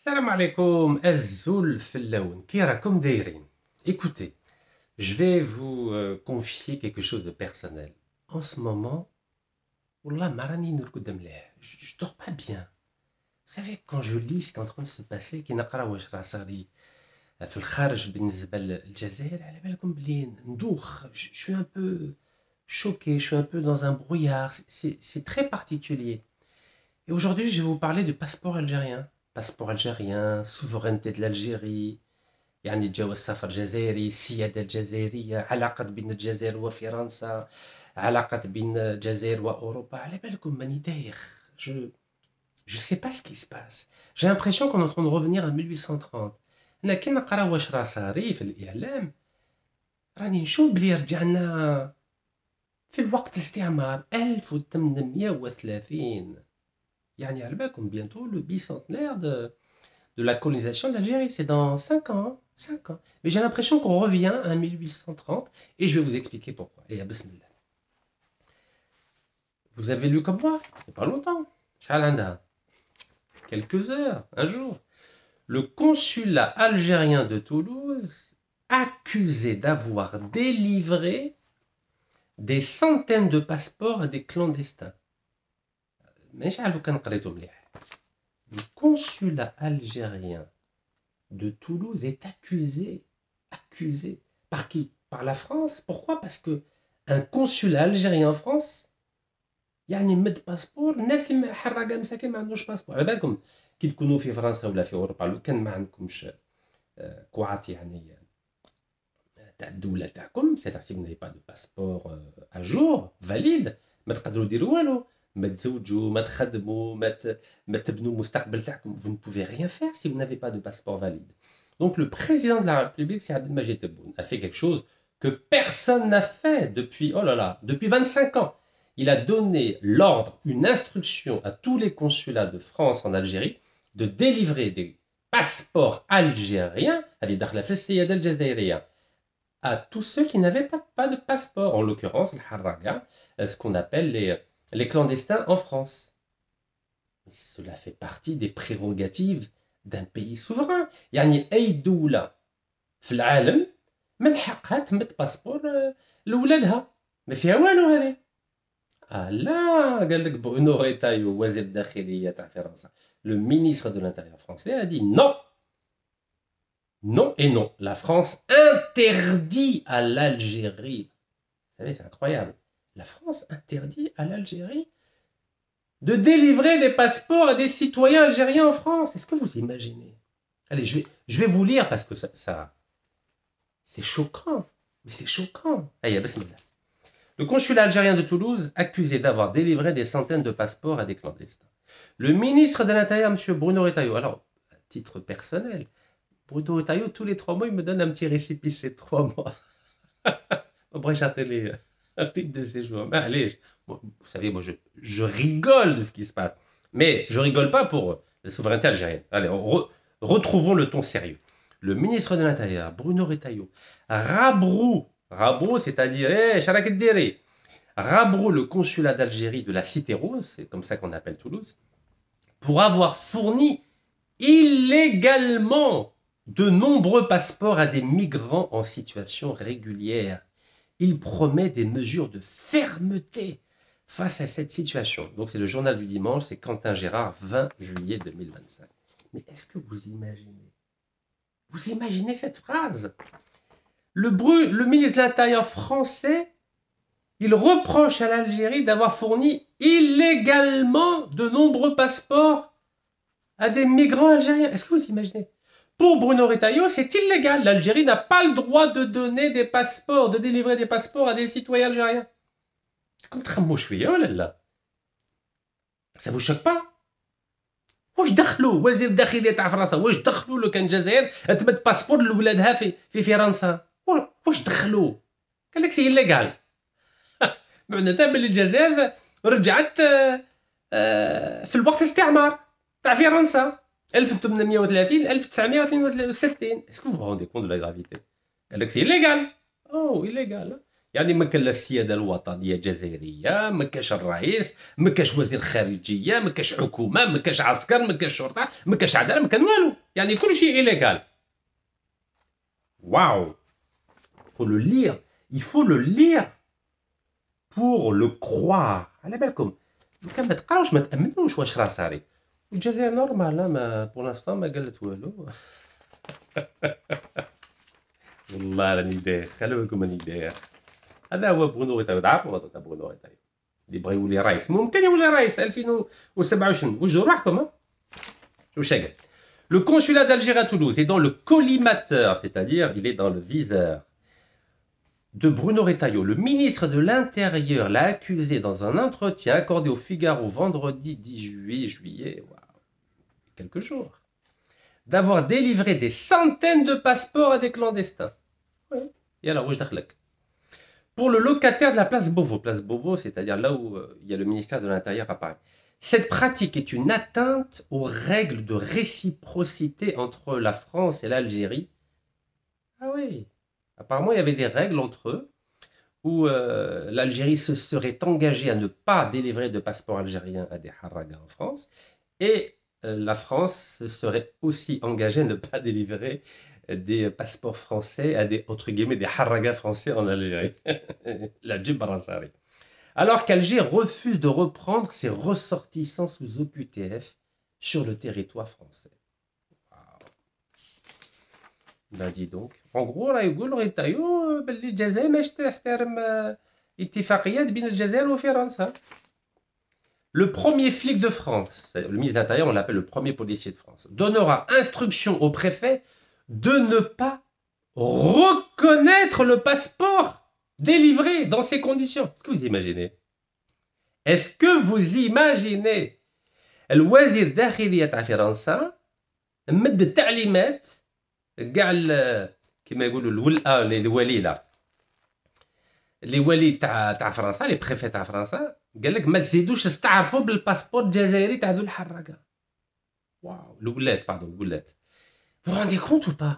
Salam alaikum, Azul Fellaoun, qui raconte dairin. Écoutez, je vais vous confier quelque chose de personnel. En ce moment, Wallah, marani nurkud mleh. Je dors pas bien. Vous savez, quand je lis ce qui est en train de se passer, qui نقرا واش راه صاري في الخارج بالنسبة للجزائر, على بالكم بلي ندوخ. Je suis un peu choqué, je suis un peu dans un brouillard. C'est très particulier. Et aujourd'hui, je vais vous parler du passeport algérien. Passeport algérien, souveraineté de l'Algérie, يعني جواز سفر جزائري، السيادة الجزائرية، علاقة بين الجزائر وفرنسا، علاقة بين الجزائر وأوروبا. على بالكم ماني دايخ. Je sais pas ce qui se passe. J'ai l'impression qu'on est en train de revenir à 1830. أنا كي نقرا واش راه صاري في الإعلام راني نشوف بلي رجعنا في الوقت الاستعمار 1830. يعني على بالكم bientôt le bicentenaire de la colonisation de l'Algérie. C'est dans 5 ans. 5 ans. Mais j'ai l'impression qu'on revient à 1830 et je vais vous expliquer pourquoi. Et à bismillah. Vous avez lu comme moi il n'y a pas longtemps. Chalanda. Quelques heures, un jour. Le consulat algérien de Toulouse accusé d'avoir délivré des centaines de passeports à des clandestins. مانيش عارف كان قريته مليح. Le consulat algérien de Toulouse est accusé. Accusé. Par qui? Par la France. Pourquoi? Parce que un consulat algérien en France, يعني مد باسبور الناس اللي حراقه مساكين ما عندوش باسبور. على بالكم كي تكونوا في فرنسا ولا في اوروبا لو كان ما عندكمش كوعات يعني تاع الدوله تاعكم، سي vous n'avez pas de passeport à jour valide، ما تقدروا ديروا والو، ما تزوجوا، ما تخدموا، ما تبنوا المستقبل تاعكم. Vous ne pouvez rien faire si vous n'avez pas de passeport valide. Donc le président de la République, c'est Abdelmadjid Tebboune, a fait quelque chose que personne n'a fait depuis, oh là là, depuis 25 ans. Il a donné l'ordre, une instruction à tous les consulats de France en Algérie de délivrer des passeports algériens, à tous ceux qui n'avaient pas de passeport, en l'occurrence le harraga, ce qu'on appelle les clandestins en France. Mais cela fait partie des prérogatives d'un pays souverain. يعني أي دولة في العالم من حقها تمد باسبور لولادها، ما فيها والو هذه. لا قال لك برونو ريتايو وزير الداخلية تاع فرنسا، le ministre de l'Intérieur français a dit non. Non et non. La France interdit à l'Algérie. Vous savez, c'est incroyable. La France interdit à l'Algérie de délivrer des passeports à des citoyens algériens en France. Est-ce que vous imaginez? Allez, je vais vous lire parce que ça c'est choquant. Mais c'est choquant. Allez, bismillah. Le consulat algérien de Toulouse accusé d'avoir délivré des centaines de passeports à des clandestins. Le ministre de l'Intérieur, M. Bruno Retailleau, alors, à titre personnel, Bruno Retailleau, tous les 3 mois, il me donne un petit récépissé de 3 mois. Après, j'attendais un titre de séjour. Mais allez, vous savez, moi, je rigole de ce qui se passe. Mais je rigole pas pour la souveraineté algérienne. Allez, retrouvons le ton sérieux. Le ministre de l'Intérieur, Bruno Retailleau, rabrou, c'est-à-dire, rabrou le consulat d'Algérie de la Cité Rose, c'est comme ça qu'on appelle Toulouse, pour avoir fourni illégalement de nombreux passeports à des migrants en situation régulière. Il promet des mesures de fermeté face à cette situation. Donc c'est le journal du dimanche, c'est Quentin Gérard, 20 juillet 2025. Mais est-ce que vous imaginez cette phrase? Le ministre de l'Intérieur français, il reproche à l'Algérie d'avoir fourni illégalement de nombreux passeports à des migrants algériens. Est-ce que vous imaginez? Pour Bruno Retailleau, c'est illégal. L'Algérie n'a pas le droit de donner des passeports, de délivrer des passeports à des citoyens algériens. Comme tramouchouia, oh là là. Ça vous choque pas? واش دخلوا وزير الداخليه تاع فرنسا، واش دخلوا لو كان الجزائر تمد باسبور لولادها في فرنسا؟ واش دخلوا؟ قال لك سي الليغال. معناتها باللي الجزائر رجعت في الوقت الاستعمار تاع فرنسا 1830 1962. Est-ce que vous vous rendez compte de la gravité? قال لك سي illégal. Oh, illégal. يعني ما كان لا السياده الوطنيه الجزائريه، ما كاش الرئيس، ما كاش وزير خارجيه، ما كاش حكومه، ما كاش عسكر، ما كاش شرطه، ما كاش عداله، ما كان والو، يعني كل شيء إيليغال. واو. Il faut le lire. Il faut le lire pour le croire. على بالكم لو كان ما تقراوش ما تامنوش واش راه صاري. الجزائر نورمال ما بور لانستون ما قالت والو. والله راني داير، خلوا بالكم راني داير. هذا هو برونو ريتايو، تعرفوا هذا برونو ريتايو اللي بغى يولي رئيس، ممكن يولي رئيس 2027. وجدوا روحكم. واش قال؟ Le consulat d'Algérie à Toulouse est dans le collimateur, c'est-à-dire il est dans le viseur de Bruno Retailleau. Le ministre de l'Intérieur l'a accusé dans un entretien accordé au Figaro vendredi 18 juillet, wow, quelques jours, d'avoir délivré des centaines de passeports à des clandestins. Oui. Et alors, où je t'arrête? Pour le locataire de la place Beauvau, c'est-à-dire là où il y a le ministère de l'Intérieur à Paris. Cette pratique est une atteinte aux règles de réciprocité entre la France et l'Algérie. Ah oui. Apparemment, il y avait des règles entre eux où l'Algérie se serait engagée à ne pas délivrer de passeport algérien à des haragas en France, et la France se serait aussi engagée à ne pas délivrer des passeports français à des, entre guillemets, des haragas français en Algérie. La Djibrasari. Alors qu'Alger refuse de reprendre ses ressortissants sous OQTF sur le territoire français. Ben dis donc. En gros, راه يقول ريتايو باللي الجزائر ماش تحترم اتفاقيات بين الجزائر وفرنسا. Le premier flic de France, le ministre de l'Intérieur, on l'appelle le premier policier de France, donnera instruction au préfet de ne pas reconnaître le passeport délivré dans ces conditions. Est-ce que vous imaginez? Est-ce que vous imaginez الوزير الداخلية تاع فرنسا مد التعليمات كاع كما يقولوا الوليله اللي ولي تاع فرنسا، لي بريفي تاع فرنسا، قال لك ما تزيدوش تستعرفوا بالباسبور الجزائري تاع ذو الحراقه. واو. الولاد باردون الولاد. Vous vous rendez compte ou pas?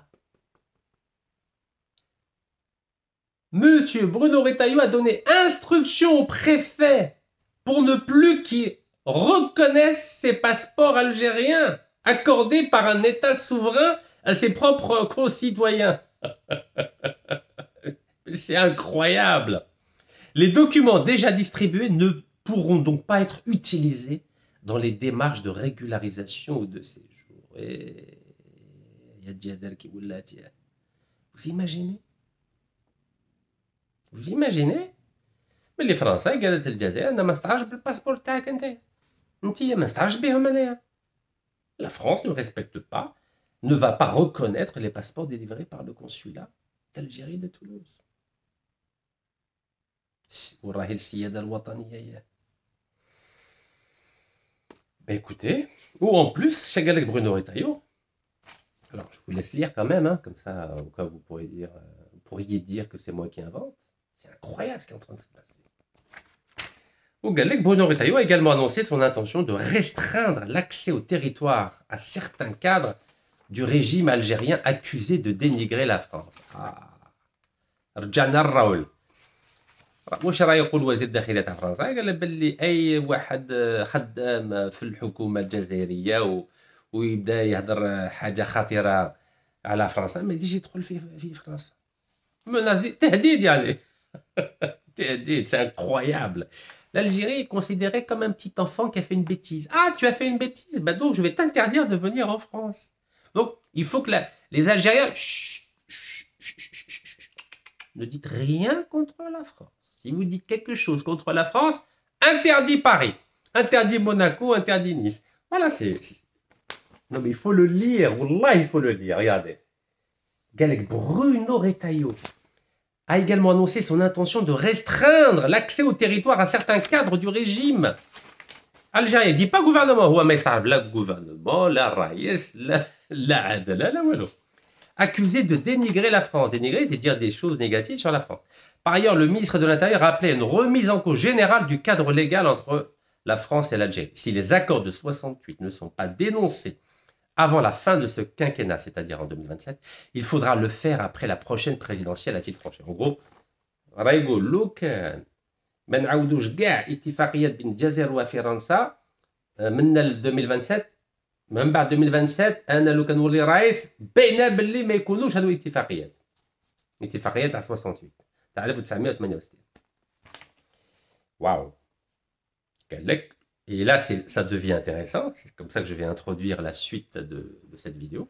Monsieur Bruno Retailleau a donné instruction au préfet pour ne plus qu'il reconnaisse ses passeports algériens accordés par un État souverain à ses propres concitoyens. C'est incroyable. Les documents déjà distribués ne pourront donc pas être utilisés dans les démarches de régularisation ou de séjour. Et il y a Djadar qui vous l'a dit. Vous imaginez? Vous imaginez? Mais les Français قالت الجزائر انا ما نستعرفش بالباسبور تاعك انت ما نستعرفش بهم انايا. La France ne respecte pas, ne va pas reconnaître les passeports délivrés par le consulat d'Algérie de Toulouse. وراهي السيادة الوطنية. Ben écoutez, ou en plus, chez Galec Bruno Retailleau, alors je vous laisse lire quand même, hein, comme ça, au cas où vous pourriez dire que c'est moi qui invente. C'est incroyable ce qui est en train de se passer. Ou Galec Bruno Retailleau a également annoncé son intention de restreindre l'accès au territoire à certains cadres du régime algérien accusés de dénigrer la France. رجعنا الرول. واش راه يقول وزير الداخليه تاع فرنسا؟ قال باللي اي واحد خدام في الحكومه الجزائريه ويبدا يهضر حاجه خطيره على فرنسا ما يجيش يدخل في فرنسا. تهديد يعني. تهديد. C'est incroyable. L'Algérie est considérée comme un petit enfant qui a fait une bêtise. Ah, tu as fait une bêtise, bah donc je vais t'interdire de venir en France. Donc il faut que les Algériens ne dites rien contre la France. Si vous dites quelque chose contre la France, interdit Paris, interdit Monaco, interdit Nice. Voilà, c'est... Non mais il faut le lire, wallah il faut le lire, regardez. Galec Bruno Retailleau a également annoncé son intention de restreindre l'accès au territoire à certains cadres du régime algérien. Il ne dit pas gouvernement, هو ما يصعب لا gouvernement, la raïs, la adala, la wallo. Accusé de dénigrer la France. Dénigrer, c'est dire des choses négatives sur la France. Par ailleurs, le ministre de l'Intérieur a appelé à une remise en cause générale du cadre légal entre la France et l'Algérie. Si les accords de 68 ne sont pas dénoncés avant la fin de ce quinquennat, c'est-à-dire en 2027, il faudra le faire après la prochaine présidentielle, a-t-il franchi. En gros, راه يقول لو كان ما نعاودوش كاع اتفاقيات بين الجزائر وفرنسا من 2027 من بعد 2027 انا لو كان نولي رئيس باينه باللي ما يكونوش هذو اتفاقيات تاع 68 تاع 1968. واو. قال لك et là ça devient intéressant, c'est comme ça que je vais introduire la suite de cette vidéo.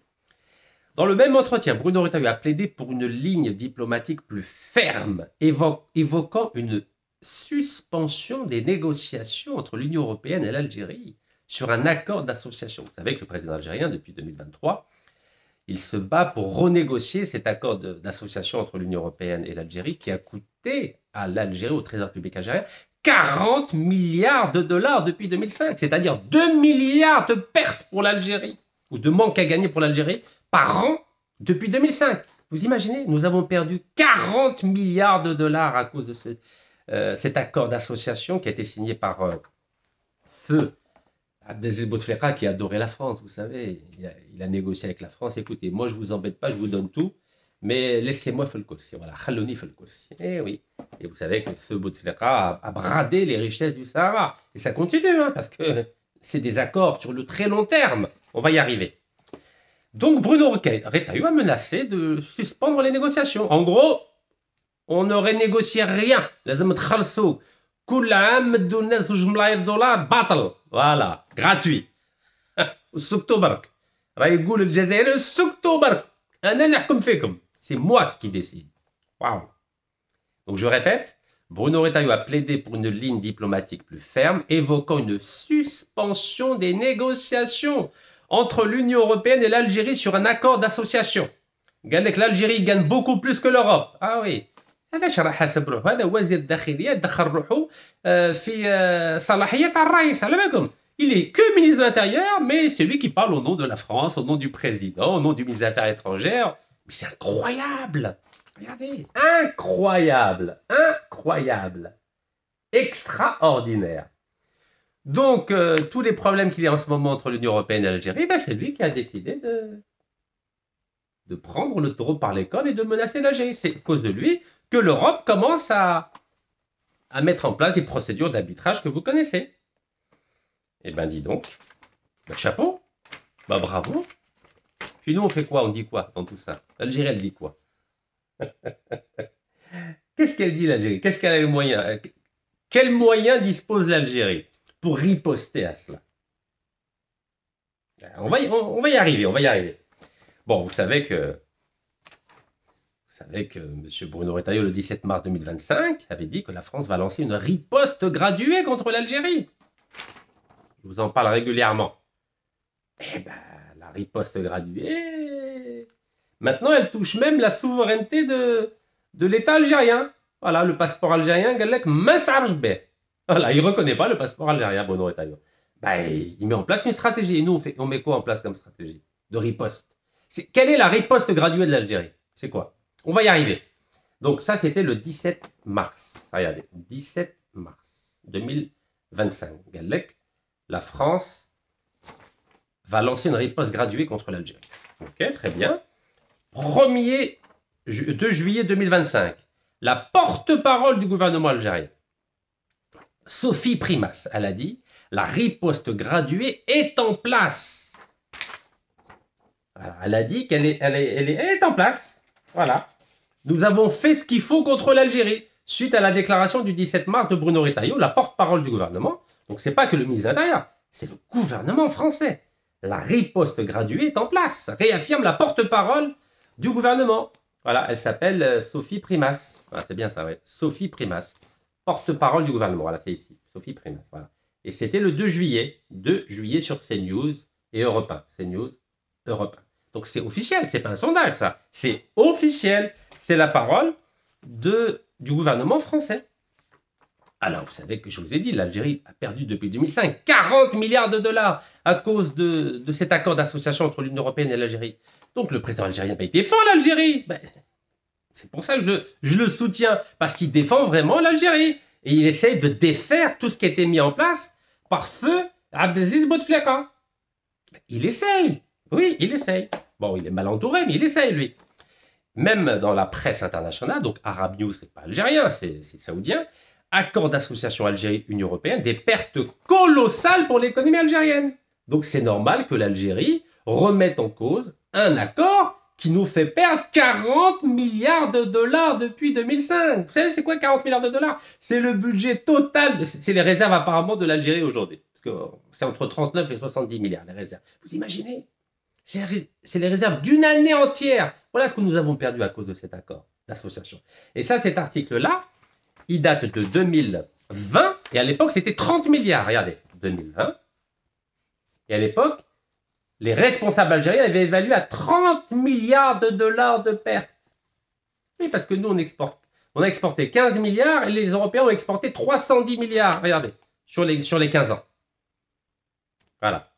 Dans le même entretien, Bruno Retailleau a plaidé pour une ligne diplomatique plus ferme, évoquant une suspension des négociations entre l'Union européenne et l'Algérie sur un accord d'association. Vous savez que le président algérien, depuis 2023, il se bat pour renégocier cet accord d'association entre l'Union européenne et l'Algérie qui a coûté à l'Algérie, au Trésor public algérien, 40 milliards de dollars depuis 2005, c'est-à-dire 2 milliards de pertes pour l'Algérie, ou de manque à gagner pour l'Algérie, par an depuis 2005. Vous imaginez, nous avons perdu 40 milliards de dollars à cause de cet accord d'association qui a été signé par Feu Abdelaziz Bouteflika qui adorait la France, vous savez. Il a négocié avec la France. Écoutez, moi je vous embête pas, je vous donne tout, mais laissez-moi faire le kursi. Voilà, Khalouni fait le kursi. Eh oui. Et vous savez que Feu Bouteflika a bradé les richesses du Sahara. Et ça continue, hein, parce que c'est des accords sur le très long terme. On va y arriver. Donc Bruno Retailleau a menacé de suspendre les négociations. En gros, on n'aurait négocié rien. لازم تخلصوا كل عام مدوا لنا 2 ملايير دولار باطل. Voilà, gratuit. السكتوا برك. راه يقول الجزائر السكتوا برك. أنا نحكم فيكم. C'est moi qui décide. Waouh. Donc je répète, Bruno Retailleau a plaidé pour une ligne diplomatique plus ferme, évoquant une suspension des négociations entre l'Union européenne et l'Algérie sur un accord d'association. قال لك l'Algérie gagne beaucoup plus que l'Europe. Ah oui. هذاش راه حاسب روحو، هذا وزير الداخليه دخل روحو في صلاحيه تاع الرئيس على بالكم. Il est que ministre de l'Intérieur, mais c'est lui qui parle au nom de la France, au nom du président, au nom du ministre des Affaires étrangères. Mais c'est incroyable. Regardez, incroyable, incroyable, extraordinaire. Donc, tous les problèmes qu'il y a en ce moment entre l'Union européenne et l'Algérie, ben, c'est lui qui a décidé de prendre le taureau par les cornes et de menacer l'Algérie. C'est à cause de lui que l'Europe commence à mettre en place des procédures d'arbitrage que vous connaissez. Eh ben, dis donc, ben, chapeau, ben, bravo. Puis nous, on fait quoi? On dit quoi dans tout ça? L'Algérie, elle dit quoi? Qu'est-ce qu'elle dit, l'Algérie? Qu'est-ce qu'elle a les moyens? Quels moyens dispose l'Algérie pour riposter à cela? On va y arriver, on va y arriver. Bon, vous savez que M. Bruno Retailleau, le 17 mars 2025, avait dit que la France va lancer une riposte graduée contre l'Algérie. Je vous en parle régulièrement. Eh ben, la riposte graduée, maintenant, elle touche même la souveraineté de l'État algérien. Voilà, le passeport algérien, voilà, il ne reconnaît pas le passeport algérien, Bruno Retailleau. Ben, il met en place une stratégie. Et nous, on met quoi en place comme stratégie de riposte? Quelle est la riposte graduée de l'Algérie? C'est quoi? On va y arriver. Donc ça, c'était le 17 mars. Regardez, 17 mars 2025. Galek, la France va lancer une riposte graduée contre l'Algérie. Ok, très bien. 2 juillet 2025. La porte-parole du gouvernement algérien, Sophie Primas, elle a dit « La riposte graduée est en place ». Elle a dit qu'elle est en place. Voilà. Nous avons fait ce qu'il faut contre l'Algérie, suite à la déclaration du 17 mars de Bruno Retailleau, la porte-parole du gouvernement. Donc, ce n'est pas que le ministre de l'Intérieur, c'est le gouvernement français. La riposte graduée est en place, réaffirme la porte-parole du gouvernement. Voilà, elle s'appelle Sophie Primas. Voilà, c'est bien ça, oui. Sophie Primas, porte-parole du gouvernement. Voilà, c'est ici, Sophie Primas. Voilà. Et c'était le 2 juillet sur CNews et Europe 1. CNews, Europe 1. Donc c'est officiel, c'est pas un sondage ça, c'est officiel, c'est la parole du gouvernement français. Alors vous savez que je vous ai dit, l'Algérie a perdu depuis 2005 40 milliards de dollars à cause de cet accord d'association entre l'Union européenne et l'Algérie. Donc le président algérien, il défend l'Algérie. Ben, c'est pour ça que je le soutiens, parce qu'il défend vraiment l'Algérie. Et il essaye de défaire tout ce qui a été mis en place par Feu Abdelaziz Bouteflika. Il essaye. Oui, il essaye. Bon, il est mal entouré, mais il essaye, lui. même dans la presse internationale, donc Arab News, c'est pas algérien, c'est saoudien, accord d'association Algérie-Union européenne, des pertes colossales pour l'économie algérienne. Donc c'est normal que l'Algérie remette en cause un accord qui nous fait perdre 40 milliards de dollars depuis 2005. Vous savez, c'est quoi 40 milliards de dollars? C'est le budget total, c'est les réserves apparemment de l'Algérie aujourd'hui. Parce que c'est entre 39 et 70 milliards, les réserves. Vous imaginez? C'est les réserves d'une année entière. Voilà ce que nous avons perdu à cause de cet accord d'association. Et ça, cet article-là, il date de 2020, et à l'époque, c'était 30 milliards. Regardez, 2020. Et à l'époque, les responsables algériens avaient évalué à 30 milliards de dollars de pertes. Oui, parce que nous, on a exporté 15 milliards et les Européens ont exporté 310 milliards. Regardez, sur les 15 ans. Voilà.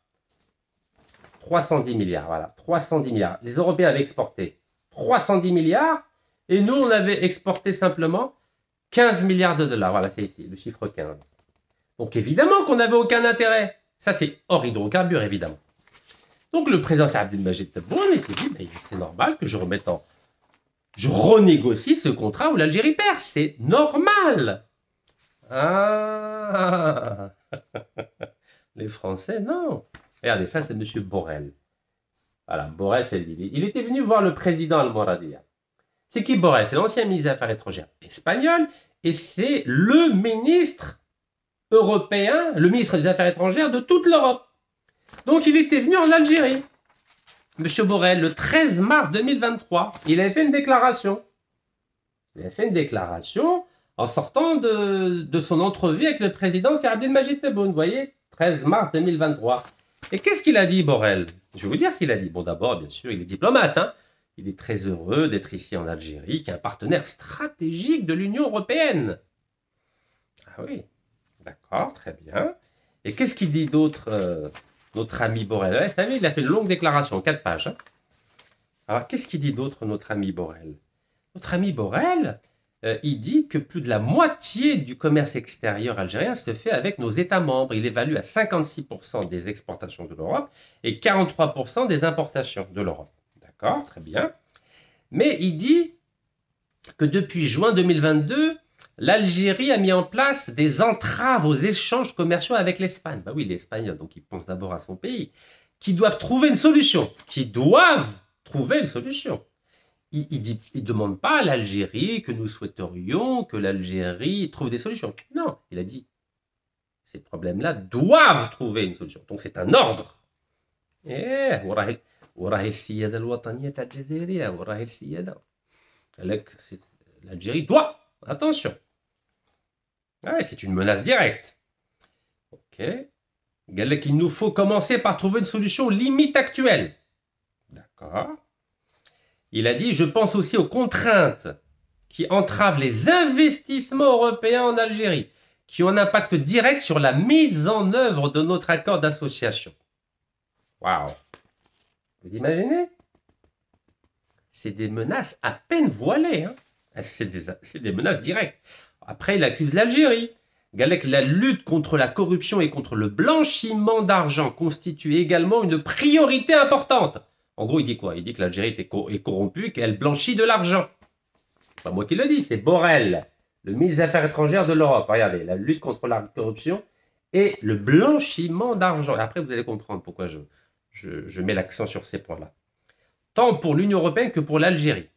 310 milliards, voilà. 310 milliards. Les Européens avaient exporté 310 milliards et nous, on avait exporté simplement 15 milliards de dollars. Voilà, c'est ici, le chiffre 15. Donc évidemment qu'on n'avait aucun intérêt. Ça, c'est hors hydrocarbures, évidemment. Donc le président Abdelmajid Tebboune, il s'est dit, c'est normal que je renégocie ce contrat où l'Algérie perd. C'est normal. Ah. Les Français, non. Regardez, ça, c'est M. Borrell. Voilà, Borrell, c'est lui. Il était venu voir le président Al-Moradia. C'est qui Borrell? C'est l'ancien ministre des Affaires étrangères espagnol et c'est le ministre européen, le ministre des Affaires étrangères de toute l'Europe. Donc, il était venu en Algérie. M. Borrell, le 13 mars 2023, il avait fait une déclaration. Il avait fait une déclaration en sortant de son entrevue avec le président Abdelmajid Tebboune. Vous voyez, 13 mars 2023. Et qu'est-ce qu'il a dit, Borrell? Je vais vous dire ce qu'il a dit. Bon, d'abord, bien sûr, il est diplomate. Hein. Il est très heureux d'être ici en Algérie, qui est un partenaire stratégique de l'Union européenne. Ah oui, d'accord, très bien. Et qu'est-ce qu'il dit d'autre, notre ami Borrell? Vous savez, il a fait une longue déclaration, 4 pages. Hein. Alors, qu'est-ce qu'il dit d'autre, notre ami Borrell? Notre ami Borrell, il dit que plus de la moitié du commerce extérieur algérien se fait avec nos États membres. Il évalue à 56% des exportations de l'Europe et 43% des importations de l'Europe. D'accord, très bien. Mais il dit que depuis juin 2022, l'Algérie a mis en place des entraves aux échanges commerciaux avec l'Espagne. Ben oui, l'Espagne, donc il pense d'abord à son pays, qui doivent trouver une solution. Il ne demande pas à l'Algérie que nous souhaiterions que l'Algérie trouve des solutions. Non, il a dit, ces problèmes-là doivent trouver une solution. Donc c'est un ordre. L'Algérie doit. Attention. C'est une menace directe. Ok. Il nous faut commencer par trouver une solution aux limites actuelles. D'accord. Il a dit, je pense aussi aux contraintes qui entravent les investissements européens en Algérie, qui ont un impact direct sur la mise en œuvre de notre accord d'association. Waouh! Vous imaginez? C'est des menaces à peine voilées. Hein? C'est des menaces directes. Après, il accuse l'Algérie. Galek, la lutte contre la corruption et contre le blanchiment d'argent constitue également une priorité importante. En gros, il dit quoi? Il dit que l'Algérie est corrompue et qu'elle blanchit de l'argent. C'est pas moi qui le dis, c'est Borrell, le ministre des Affaires étrangères de l'Europe. Regardez, la lutte contre la corruption et le blanchiment d'argent. Et après, vous allez comprendre pourquoi je mets l'accent sur ces points-là. Tant pour l'Union européenne que pour l'Algérie.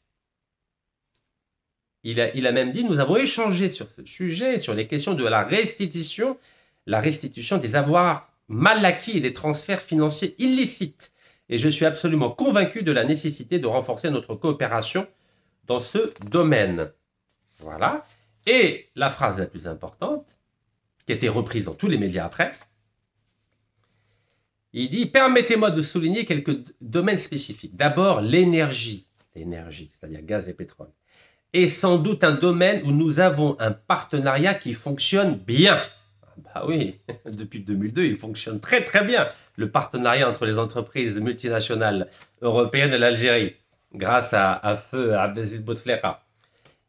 Il a même dit, nous avons échangé sur ce sujet, sur les questions de la restitution des avoirs mal acquis et des transferts financiers illicites. Et je suis absolument convaincu de la nécessité de renforcer notre coopération dans ce domaine. Voilà. Et la phrase la plus importante, qui a été reprise dans tous les médias après, il dit, permettez-moi de souligner quelques domaines spécifiques. D'abord, l'énergie, c'est-à-dire gaz et pétrole, est sans doute un domaine où nous avons un partenariat qui fonctionne bien. Bah oui, depuis 2002, il fonctionne très très bien, le partenariat entre les entreprises multinationales européennes et l'Algérie, grâce à feu Abdelaziz Bouteflika.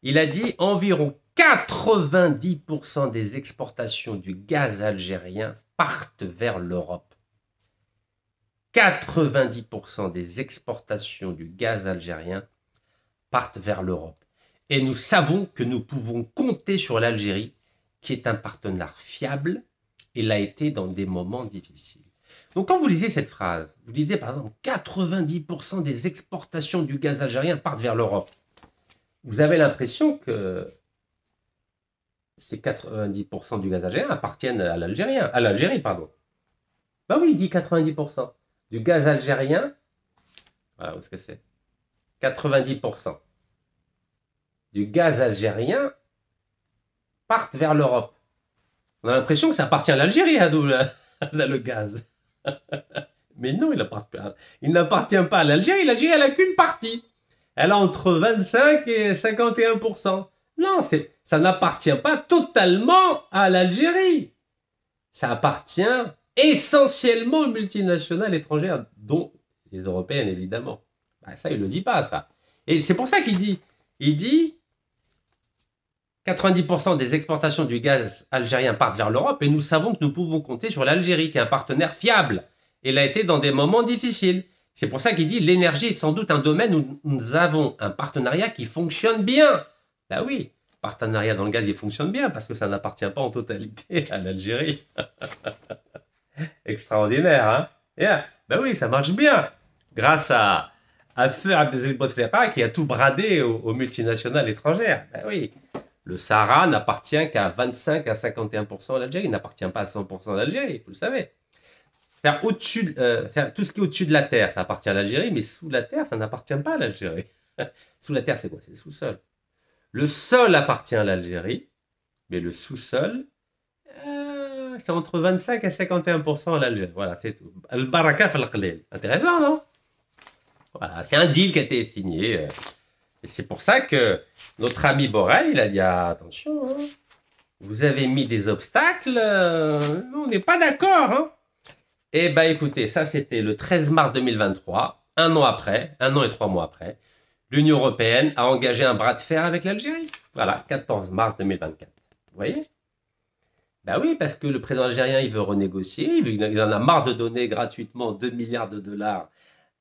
Il a dit environ 90% des exportations du gaz algérien partent vers l'Europe. 90% des exportations du gaz algérien partent vers l'Europe. Et nous savons que nous pouvons compter sur l'Algérie, qui est un partenaire fiable et l'a été dans des moments difficiles. Donc quand vous lisez cette phrase, vous lisez par exemple 90% des exportations du gaz algérien partent vers l'Europe. Vous avez l'impression que ces 90% du gaz algérien appartiennent à l'Algérie, pardon. Ben oui, il dit 90%. Du gaz algérien, voilà où est-ce que c'est 90% du gaz algérien partent vers l'Europe. On a l'impression que ça appartient à l'Algérie, hein, le gaz. Mais non, il n'appartient pas à l'Algérie. L'Algérie, elle n'a qu'une partie. Elle a entre 25 et 51%. Non, ça n'appartient pas totalement à l'Algérie. Ça appartient essentiellement aux multinationales étrangères, dont les européennes, évidemment. Ben, ça, il ne le dit pas, ça. Et c'est pour ça qu'il dit 90% des exportations du gaz algérien partent vers l'Europe et nous savons que nous pouvons compter sur l'Algérie, qui est un partenaire fiable. Et l'a été dans des moments difficiles. C'est pour ça qu'il dit l'énergie est sans doute un domaine où nous avons un partenariat qui fonctionne bien. Ben oui, partenariat dans le gaz, il fonctionne bien parce que ça n'appartient pas en totalité à l'Algérie. Extraordinaire, hein? Yeah. Ben oui, ça marche bien. Grâce à Feu Abdelaziz Bouteflika qui a tout bradé aux multinationales étrangères. Ben oui. Le Sahara n'appartient qu'à 25 à 51% à l'Algérie. Il n'appartient pas à 100% à l'Algérie, vous le savez. Tout ce qui est au-dessus de la terre, ça appartient à l'Algérie, mais sous la terre, ça n'appartient pas à l'Algérie. Sous la terre, c'est quoi? C'est le sous-sol. Le sol appartient à l'Algérie, mais le sous-sol, c'est entre 25 à 51% à l'Algérie. Voilà, c'est tout. Al-Baraka fal-Qlil. Intéressant, non? Voilà, c'est un deal qui a été signé. Et c'est pour ça que notre ami Borrell, il a dit attention, hein, vous avez mis des obstacles, on n'est pas d'accord. Hein. Et bien écoutez, ça c'était le 13 mars 2023, un an et 3 mois après, l'Union européenne a engagé un bras de fer avec l'Algérie. Voilà, 14 mars 2024. Vous voyez? Ben oui, parce que le président algérien, il veut renégocier, il en a marre de donner gratuitement 2 milliards de dollars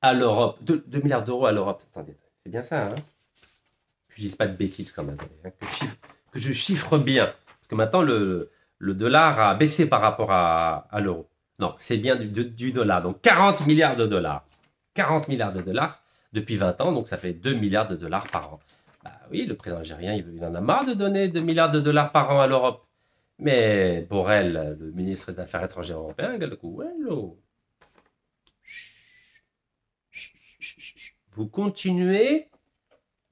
à l'Europe, 2 milliards d'euros à l'Europe. Attendez, c'est bien ça, hein? Que je dise pas de bêtises quand même, hein, que je chiffre bien. Parce que maintenant, le dollar a baissé par rapport à l'euro. Non, c'est bien du dollar. Donc 40 milliards de dollars. 40 milliards de dollars depuis 20 ans, donc ça fait 2 milliards de dollars par an. Bah oui, le président algérien, il en a marre de donner 2 milliards de dollars par an à l'Europe. Mais Borrell, le ministre des Affaires étrangères européen, vous continuez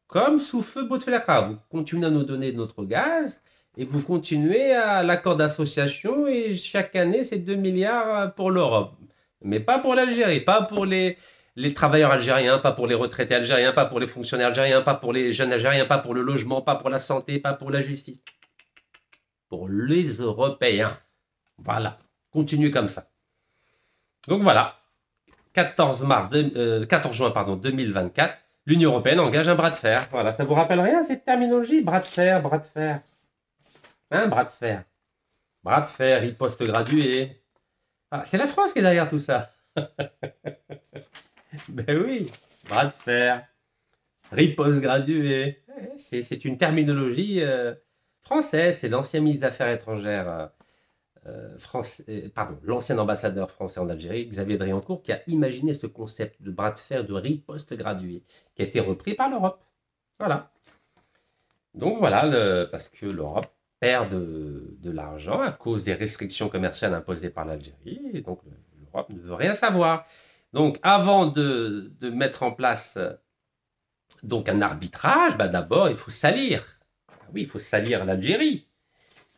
comme sous feu Bouteflika. Vous continuez à nous donner notre gaz et vous continuez à l'accord d'association et chaque année, c'est 2 milliards pour l'Europe. Mais pas pour l'Algérie, pas pour les travailleurs algériens, pas pour les retraités algériens, pas pour les fonctionnaires algériens, pas pour les jeunes algériens, pas pour le logement, pas pour la santé, pas pour la justice. Pour les Européens. Voilà. Continuez comme ça. Donc voilà. 14 juin 2024. L'Union européenne engage un bras de fer. Voilà, ça vous rappelle rien cette terminologie? Bras de fer, bras de fer. Hein, bras de fer. Bras de fer, riposte graduée. Ah, c'est la France qui est derrière tout ça. Ben oui, bras de fer, riposte graduée. C'est une terminologie française. C'est l'ancien ministre des Affaires étrangères l'ancien ambassadeur français en Algérie, Xavier Driancourt, qui a imaginé ce concept de bras de fer de riposte graduée, qui a été repris par l'Europe. Voilà. Donc voilà, parce que l'Europe perd de l'argent à cause des restrictions commerciales imposées par l'Algérie, et donc l'Europe ne veut rien savoir. Donc avant de mettre en place donc un arbitrage, d'abord il faut salir. Oui, il faut salir l'Algérie.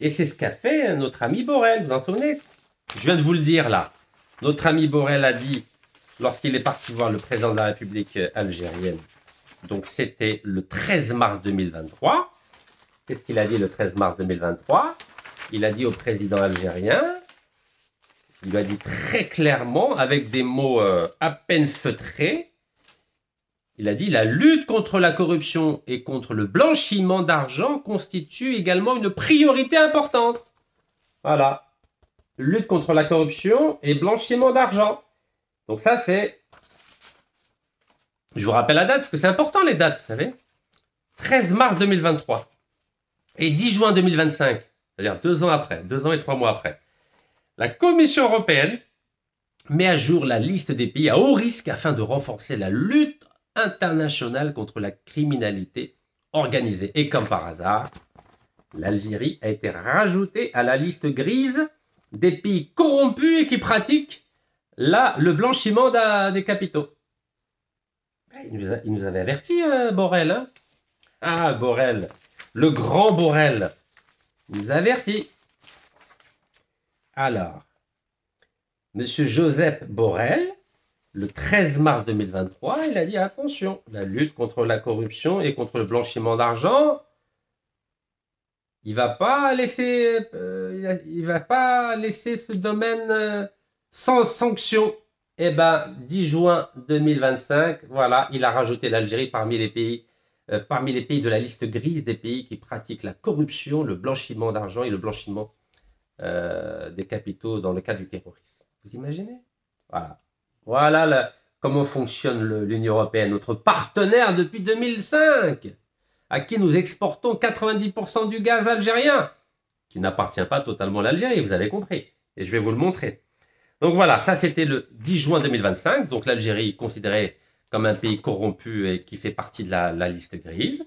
Et c'est ce qu'a fait notre ami Borrell, vous en souvenez? Je viens de vous le dire là. Notre ami Borrell a dit, lorsqu'il est parti voir le président de la République algérienne, donc c'était le 13 mars 2023. Qu'est-ce qu'il a dit le 13 mars 2023? Il a dit au président algérien, il lui a dit très clairement, avec des mots à peine feutrés, il a dit « La lutte contre la corruption et contre le blanchiment d'argent constitue également une priorité importante. » Voilà. Lutte contre la corruption et blanchiment d'argent. Donc ça, c'est... Je vous rappelle la date, parce que c'est important les dates, vous savez. 13 mars 2023 et 10 juin 2025, c'est-à-dire 2 ans après, 2 ans et 3 mois après, la Commission européenne met à jour la liste des pays à haut risque afin de renforcer la lutte internationale contre la criminalité organisée. Et comme par hasard, l'Algérie a été rajoutée à la liste grise des pays corrompus et qui pratiquent le blanchiment des capitaux. Il nous avait averti, Borrell. Hein, ah, Borrell, le grand Borrell, il nous a averti. Alors, M. Joseph Borrell, le 13 mars 2023, il a dit attention, la lutte contre la corruption et contre le blanchiment d'argent, il va pas laisser ce domaine sans sanction. Eh ben, 10 juin 2025, voilà, il a rajouté l'Algérie parmi les pays de la liste grise des pays qui pratiquent la corruption, le blanchiment d'argent et le blanchiment des capitaux dans le cadre du terrorisme. Vous imaginez? Voilà. Voilà comment fonctionne l'Union européenne, notre partenaire depuis 2005, à qui nous exportons 90% du gaz algérien, qui n'appartient pas totalement à l'Algérie, vous avez compris. Et je vais vous le montrer. Donc voilà, ça c'était le 10 juin 2025, donc l'Algérie considérée comme un pays corrompu et qui fait partie de la liste grise.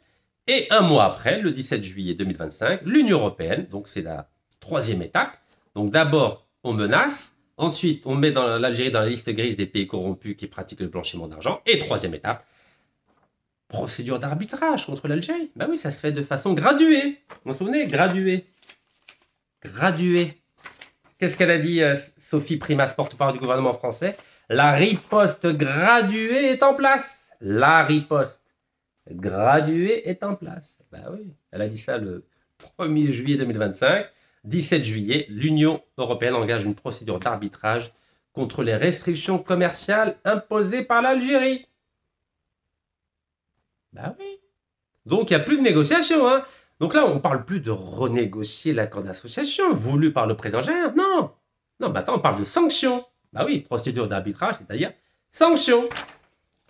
Et un mois après, le 17 juillet 2025, l'Union européenne, donc c'est la troisième étape. Donc d'abord, on menace, ensuite on met l'Algérie dans la liste grise des pays corrompus qui pratiquent le blanchiment d'argent. Et troisième étape, procédure d'arbitrage contre l'Algérie. Ben oui, ça se fait de façon graduée. Vous vous souvenez? Graduée. Graduée. Qu'est-ce qu'elle a dit, Sophie Primas, porte-parole du gouvernement français? La riposte graduée est en place. La riposte graduée est en place. Ben oui, elle a dit ça le 1er juillet 2025. 17 juillet, l'Union européenne engage une procédure d'arbitrage contre les restrictions commerciales imposées par l'Algérie. Ben oui. Donc, il n'y a plus de négociation. Hein. Donc là, on ne parle plus de renégocier l'accord d'association voulu par le président algérien. Non. Non, maintenant, on parle de sanctions. Bah oui, procédure d'arbitrage, c'est-à-dire sanctions.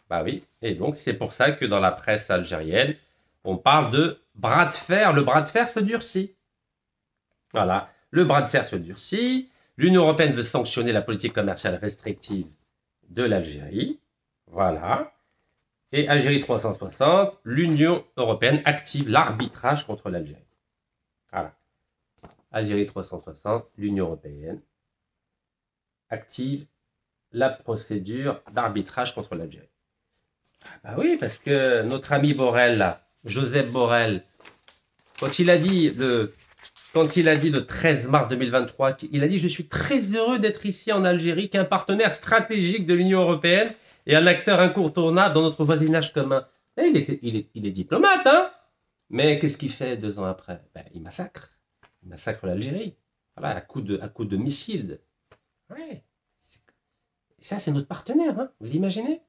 Bah oui. Et donc, c'est pour ça que dans la presse algérienne, on parle de bras de fer. Le bras de fer se durcit. Voilà. Le bras de fer se durcit. L'Union européenne veut sanctionner la politique commerciale restrictive de l'Algérie. Voilà. Et Algérie 360, l'Union européenne active l'arbitrage contre l'Algérie. Voilà. Algérie 360, l'Union européenne active la procédure d'arbitrage contre l'Algérie. Ah bah oui, parce que notre ami Borrell, là, Joseph Borrell, quand il a dit le 13 mars 2023, il a dit « Je suis très heureux d'être ici en Algérie, qui est un partenaire stratégique de l'Union européenne et un acteur incontournable dans notre voisinage commun. » Il est diplomate, hein. Mais qu'est-ce qu'il fait 2 ans après? Ben, il massacre. Il massacre l'Algérie. Voilà, à coup de missiles. Ouais. Et ça, c'est notre partenaire, hein. Vous imaginez?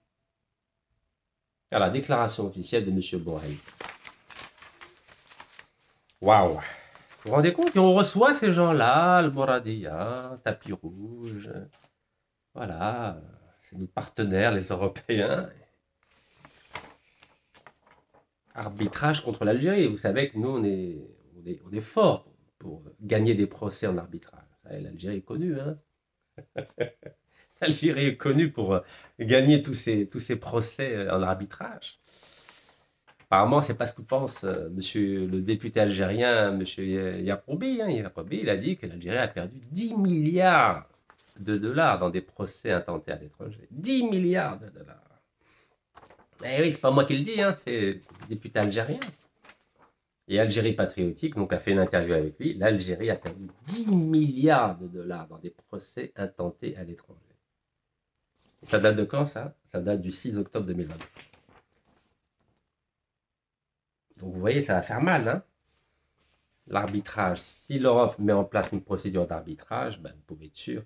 Voilà, déclaration officielle de M. Borrell. Waouh! Vous vous rendez compte? Et on reçoit ces gens-là, le Moradia, tapis rouge. Voilà, c'est nos partenaires, les Européens. Arbitrage contre l'Algérie. Vous savez que nous, on est forts pour gagner des procès en arbitrage. L'Algérie est connue, hein. L'Algérie est connue pour gagner tous ces procès en arbitrage. Apparemment, c'est pas ce que pense monsieur le député algérien, monsieur Yacoubi. Hein. Yacoubi, il a dit que l'Algérie a perdu 10 milliards de dollars dans des procès intentés à l'étranger. 10 milliards de dollars. Eh oui, c'est pas moi qui le dis, hein, c'est le député algérien. Et Algérie Patriotique donc, a fait une interview avec lui. L'Algérie a perdu 10 milliards de dollars dans des procès intentés à l'étranger. Et ça date de quand, ça? Ça date du 6 octobre 2023. Donc vous voyez, ça va faire mal, hein. L'arbitrage, si l'Europe met en place une procédure d'arbitrage, ben, vous pouvez être sûr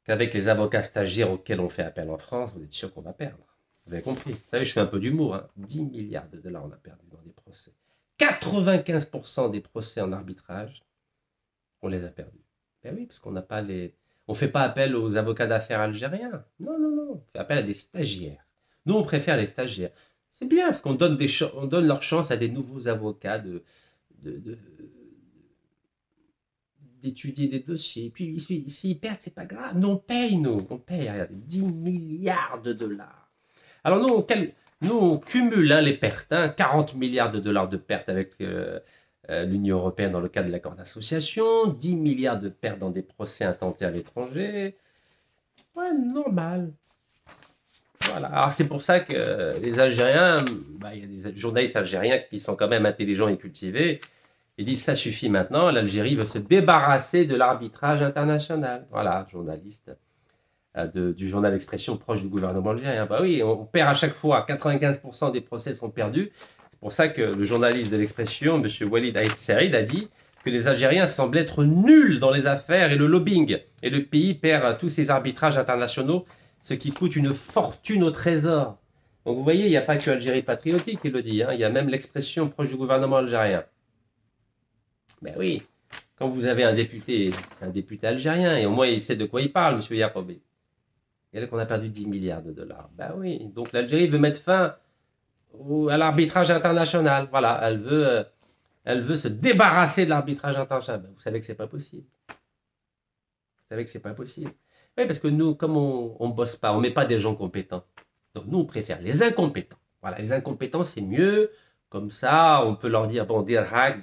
qu'avec les avocats stagiaires auxquels on fait appel en France, vous êtes sûr qu'on va perdre. Vous avez compris? Vous savez, je fais un peu d'humour, hein. 10 milliards de dollars on a perdu dans des procès. 95% des procès en arbitrage, on les a perdus. Ben oui, parce qu'on n'a pas les... On ne fait pas appel aux avocats d'affaires algériens. Non, non, non. On fait appel à des stagiaires. Nous, on préfère les stagiaires. C'est bien, parce qu'on donne, on donne leur chance à des nouveaux avocats de, d'étudier des dossiers. Et puis, s'ils perdent, c'est pas grave. Nous, on paye, nous. On paye, regardez, 10 milliards de dollars. Alors, nous, on cumule hein, les pertes. Hein, 40 milliards de dollars de pertes avec l'Union européenne dans le cadre de l'accord d'association. 10 milliards de pertes dans des procès intentés à l'étranger. Ouais, normal. Voilà. Alors, c'est pour ça que les Algériens, bah, il y a des journalistes algériens qui sont quand même intelligents et cultivés. Ils disent ça suffit maintenant, l'Algérie veut se débarrasser de l'arbitrage international. Voilà, journaliste du journal Expression proche du gouvernement algérien. Bah oui, on perd à chaque fois, 95% des procès sont perdus. C'est pour ça que le journaliste de l'Expression, M. Walid Aït Saïd, a dit que les Algériens semblent être nuls dans les affaires et le lobbying. Et le pays perd tous ses arbitrages internationaux, ce qui coûte une fortune au trésor. Donc vous voyez, il n'y a pas que Algérie patriotique qui le dit, hein, il y a même l'Expression proche du gouvernement algérien. Ben oui, quand vous avez un député algérien, et au moins il sait de quoi il parle, M. Yacoubi. Et là qu'on a perdu 10 milliards de dollars. Ben oui, donc l'Algérie veut mettre fin à l'arbitrage international. Voilà, elle veut se débarrasser de l'arbitrage international. Ben, vous savez que c'est pas possible. Vous savez que c'est pas possible. Oui, parce que nous, comme on bosse pas, on met pas des gens compétents. Donc nous, on préfère les incompétents. Voilà, les incompétents, c'est mieux. Comme ça, on peut leur dire, bon, dirhak,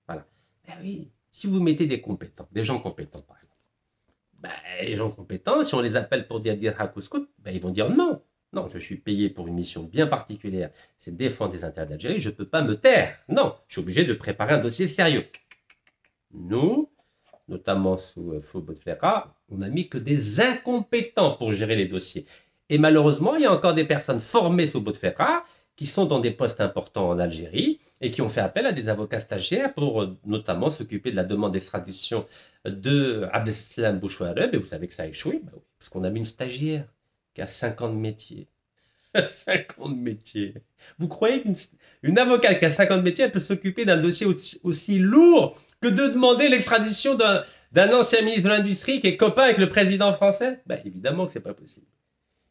voilà. Ben oui, si vous mettez des compétents, des gens compétents, par exemple, ben, les gens compétents, si on les appelle pour dire dirhak ou scout, ben, ils vont dire non. Non, je suis payé pour une mission bien particulière, c'est défendre les intérêts d'Algérie, je ne peux pas me taire. Non, je suis obligé de préparer un dossier sérieux. Nous, notamment sous Fou Bouteflika, on n'a mis que des incompétents pour gérer les dossiers. Et malheureusement, il y a encore des personnes formées sous Bouteflika qui sont dans des postes importants en Algérie et qui ont fait appel à des avocats stagiaires pour notamment s'occuper de la demande d'extradition de Abdeslam Bouchouareb. Et vous savez que ça a échoué, bah oui, parce qu'on a mis une stagiaire qui a 50 métiers. 50 métiers. Vous croyez qu'une avocate qui a 50 métiers, elle peut s'occuper d'un dossier aussi lourd que de demander l'extradition d'un ancien ministre de l'Industrie qui est copain avec le président français? Ben, évidemment que c'est pas possible.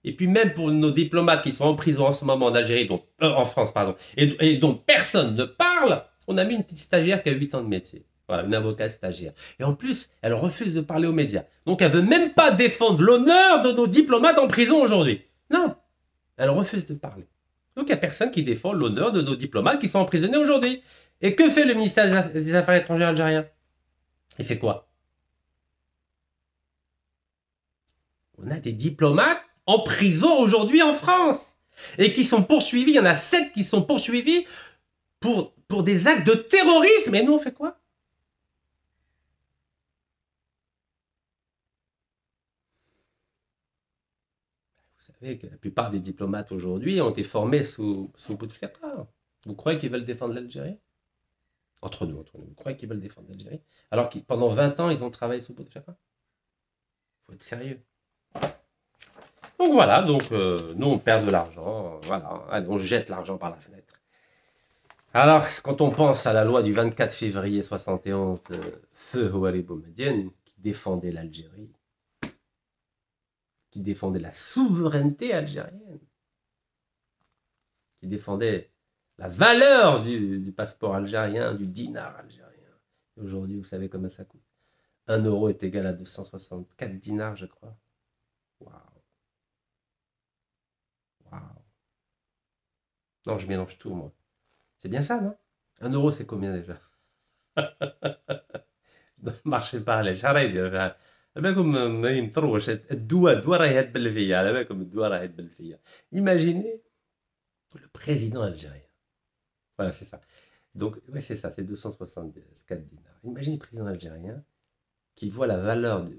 Et puis même pour nos diplomates qui sont en prison en ce moment en Algérie, en France, pardon, et dont personne ne parle, on a mis une petite stagiaire qui a 8 ans de métier. Voilà, une avocate stagiaire. Et en plus, elle refuse de parler aux médias. Donc elle veut même pas défendre l'honneur de nos diplomates en prison aujourd'hui. Non, elle refuse de parler. Donc il n'y a personne qui défend l'honneur de nos diplomates qui sont emprisonnés aujourd'hui. Et que fait le ministère des Affaires étrangères algérien? Il fait quoi? On a des diplomates en prison aujourd'hui en France et qui sont poursuivis. Il y en a 7 qui sont poursuivis pour des actes de terrorisme. Et nous, on fait quoi? Vous savez que la plupart des diplomates aujourd'hui ont été formés sous Bouteflika. Vous croyez qu'ils veulent défendre l'Algérie? Entre nous. Vous croyez qu'ils veulent défendre l'Algérie? Alors que pendant 20 ans, ils ont travaillé sous Bouteflika? Il faut être sérieux. Donc voilà, nous on perd de l'argent, voilà, allez, on jette l'argent par la fenêtre. Alors, quand on pense à la loi du 24 février 71 de Feu Houari Boumedienne, qui défendait l'Algérie, qui défendait la souveraineté algérienne, qui défendait la valeur du passeport algérien, du dinar algérien. Aujourd'hui, vous savez combien ça coûte? 1 euro est égal à 264 dinars, je crois. Waouh. Waouh. Non, je mélange tout, moi. C'est bien ça, non? 1 euro, c'est combien déjà? marché parallèle. شحال يدير على بالكم ما يمطروش الدواء راه يهبل فيا على بالكم الدواء راه يهبل فيا. Imaginez le président algérien. Voilà, c'est ça. Donc, ouais, c'est ça, c'est 264 dinars. Imaginez le président algérien qui voit la valeur de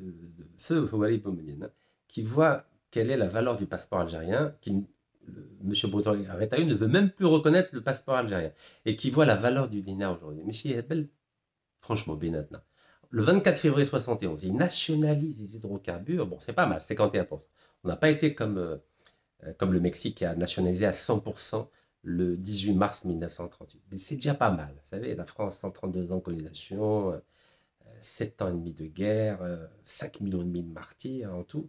Feu Houari Boumedienne, qui voit quelle est la valeur du passeport algérien, M. Breton Retailleau ne veut même plus reconnaître le passeport algérien, et qui voit la valeur du dinar aujourd'hui. Mais si Hebel, franchement, Benatna, le 24 février 71, il nationalise les hydrocarbures, bon, c'est pas mal, 51%. On n'a pas été comme le Mexique qui a nationalisé à 100% le 18 mars 1938. Mais c'est déjà pas mal. Vous savez, la France, 132 ans de colonisation, 7 ans et demi de guerre, 5 millions et demi de martyrs en tout.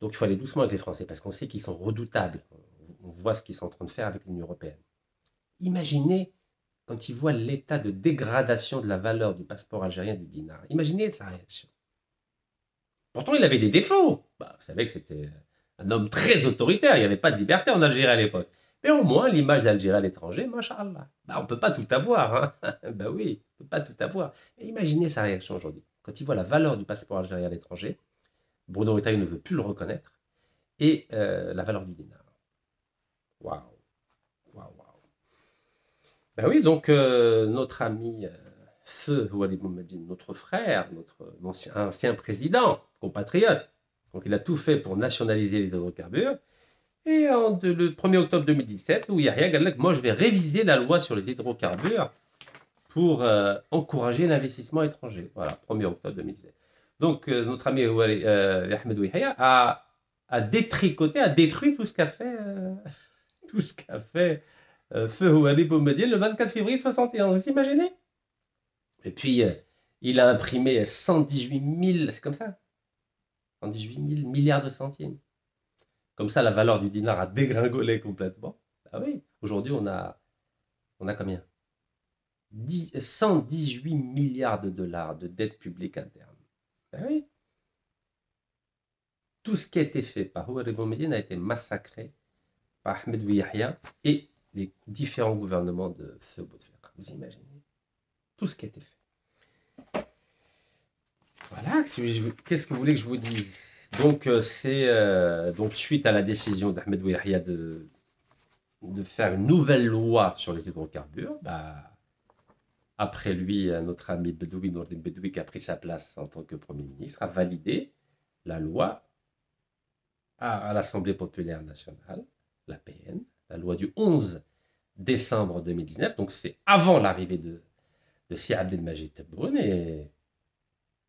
Donc il faut aller doucement avec les Français parce qu'on sait qu'ils sont redoutables. on voit ce qu'ils sont en train de faire avec l'Union européenne. Imaginez quand ils voient l'état de dégradation de la valeur du passeport algérien du dinar. Imaginez sa réaction. Pourtant, il avait des défauts. Bah, vous savez que c'était un homme très autoritaire. Il n'y avait pas de liberté en Algérie à l'époque. Mais au moins, l'image d'Algérie à l'étranger, machallah. Bah, on ne peut pas tout avoir. Hein. Bah oui, on ne peut pas tout avoir. Et imaginez sa réaction aujourd'hui. Quand il voit la valeur du passeport algérien à l'étranger, Bruno Retailleau ne veut plus le reconnaître. Et la valeur du dinar. Waouh. Waouh, waouh. Ben oui, donc notre ami Feu Ouali Boumediene, notre frère, notre ancien président, compatriote, donc il a tout fait pour nationaliser les hydrocarbures. Et le 1er octobre 2017, où Yahya Galek, moi je vais réviser la loi sur les hydrocarbures pour encourager l'investissement étranger. Voilà, 1er octobre 2017. Donc notre ami Ahmed Yahya a détricoté, a détruit tout ce qu'a fait, Feu Ouali Boumediene le 24 février 61. Vous imaginez? Et puis, il a imprimé 118 000, c'est comme ça, 118 000 milliards de centimes. Comme ça, la valeur du dinar a dégringolé complètement. Ah oui, aujourd'hui, on a combien? 118 milliards de dollars de dette publique interne. Ah oui. Tout ce qui a été fait par Ouali Boumediene a été massacré par Ahmed Yahya et les différents gouvernements de Feu Bouteflika. Vous imaginez tout ce qui a été fait. Voilà, qu'est-ce que vous voulez que je vous dise? Donc, donc suite à la décision d'Ahmed Yahya de faire une nouvelle loi sur les hydrocarbures, bah, après lui, notre ami Bedoui, Nourdine Bedoui, qui a pris sa place en tant que Premier ministre, a validé la loi à l'Assemblée populaire nationale, l'APN, la loi du 11 décembre 2019, donc c'est avant l'arrivée de Si Abdelmajid Tebboune,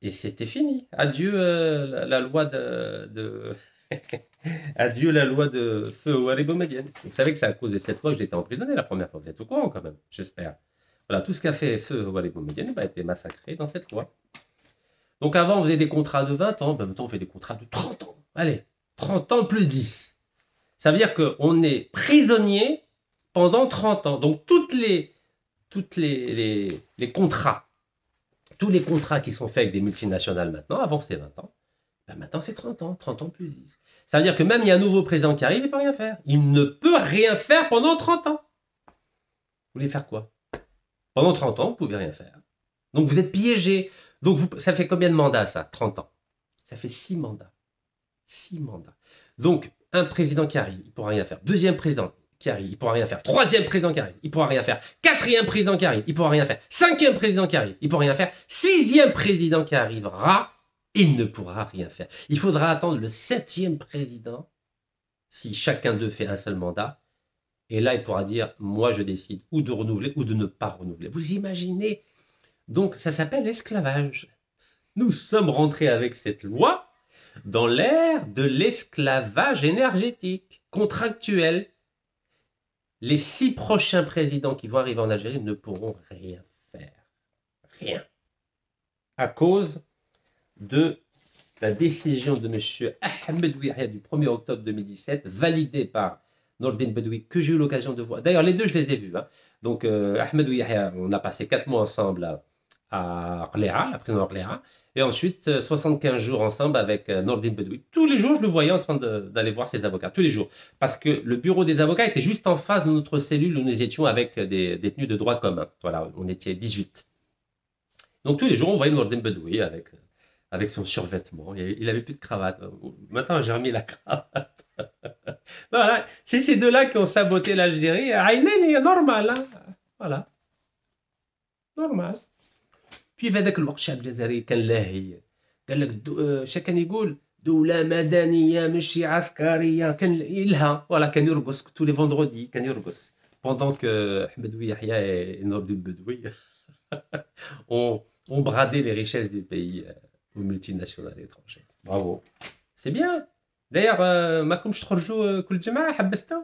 et c'était fini. Adieu la loi Adieu la loi de Feu Ouali Boumediene. Vous savez que c'est à cause de cette loi que j'ai été emprisonné la première fois. Vous êtes au courant quand même, j'espère. Voilà, tout ce qu'a fait Feu Ouali Boumediene a été massacré dans cette loi. Donc avant, on faisait des contrats de 20 ans, maintenant on fait des contrats de 30 ans. Allez, 30 ans plus 10. Ça veut dire qu'on est prisonnier pendant 30 ans. Donc tous les contrats, tous les contrats qui sont faits avec des multinationales maintenant, avant c'était 20 ans, ben maintenant c'est 30 ans plus 10. Ça veut dire que même il y a un nouveau président qui arrive, il ne peut rien faire. Il ne peut rien faire pendant 30 ans. Vous voulez faire quoi? Pendant 30 ans, vous ne pouvez rien faire. Donc vous êtes piégé. Donc ça fait combien de mandats ça? 30 ans. Ça fait 6 mandats. 6 mandats. Donc un président qui arrive, il ne pourra rien faire. Deuxième président qui arrive, il ne pourra rien faire. Troisième président qui arrive, il ne pourra rien faire. Quatrième président qui arrive, il ne pourra rien faire. Cinquième président qui arrive, il ne pourra rien faire. Sixième président qui arrivera, il ne pourra rien faire. Il faudra attendre le 7e président, si chacun d'eux fait un seul mandat. Et là, il pourra dire, moi je décide ou de renouveler ou de ne pas renouveler. Vous imaginez? Donc ça s'appelle l'esclavage. Nous sommes rentrés avec cette loi dans l'ère de l'esclavage énergétique, contractuel. Les 6 prochains présidents qui vont arriver en Algérie ne pourront rien faire. Rien. À cause de la décision de M. Ahmed Yahya du 1er octobre 2017, validée par Nourdine Bedoui, que j'ai eu l'occasion de voir. D'ailleurs, les deux, je les ai vus. Hein. Donc, Ahmed Yahya, on a passé 4 mois ensemble à Orléans, la prison d'Orléans. Et ensuite, 75 jours ensemble avec Nourdine Bedoui. Tous les jours, je le voyais en train d'aller voir ses avocats. Tous les jours. Parce que le bureau des avocats était juste en face de notre cellule où nous étions avec des détenus de droit commun. Voilà, on était 18. Donc tous les jours, on voyait Nourdine Bedoui avec son survêtement. Il n'avait plus de cravate. Maintenant, j'ai remis la cravate. Voilà. C'est ces deux-là qui ont saboté l'Algérie. Aïnen est normal. Hein. Voilà. Normal. في هذاك الوقت الشعب الجزائري كان لاهي قال لك شا كان يقول دولة مدنية ماشي عسكرية كان يلها فوالا كان يرقص tous les vendredis كان يرقص pendant que Ahmed Yahya et Nourdine Bedoui ont bradé les richesses du pays aux multinationales étrangères. Bravo. C'est bien. D'ailleurs, ما كنتش تخرجوا كل جمعة حبستوا.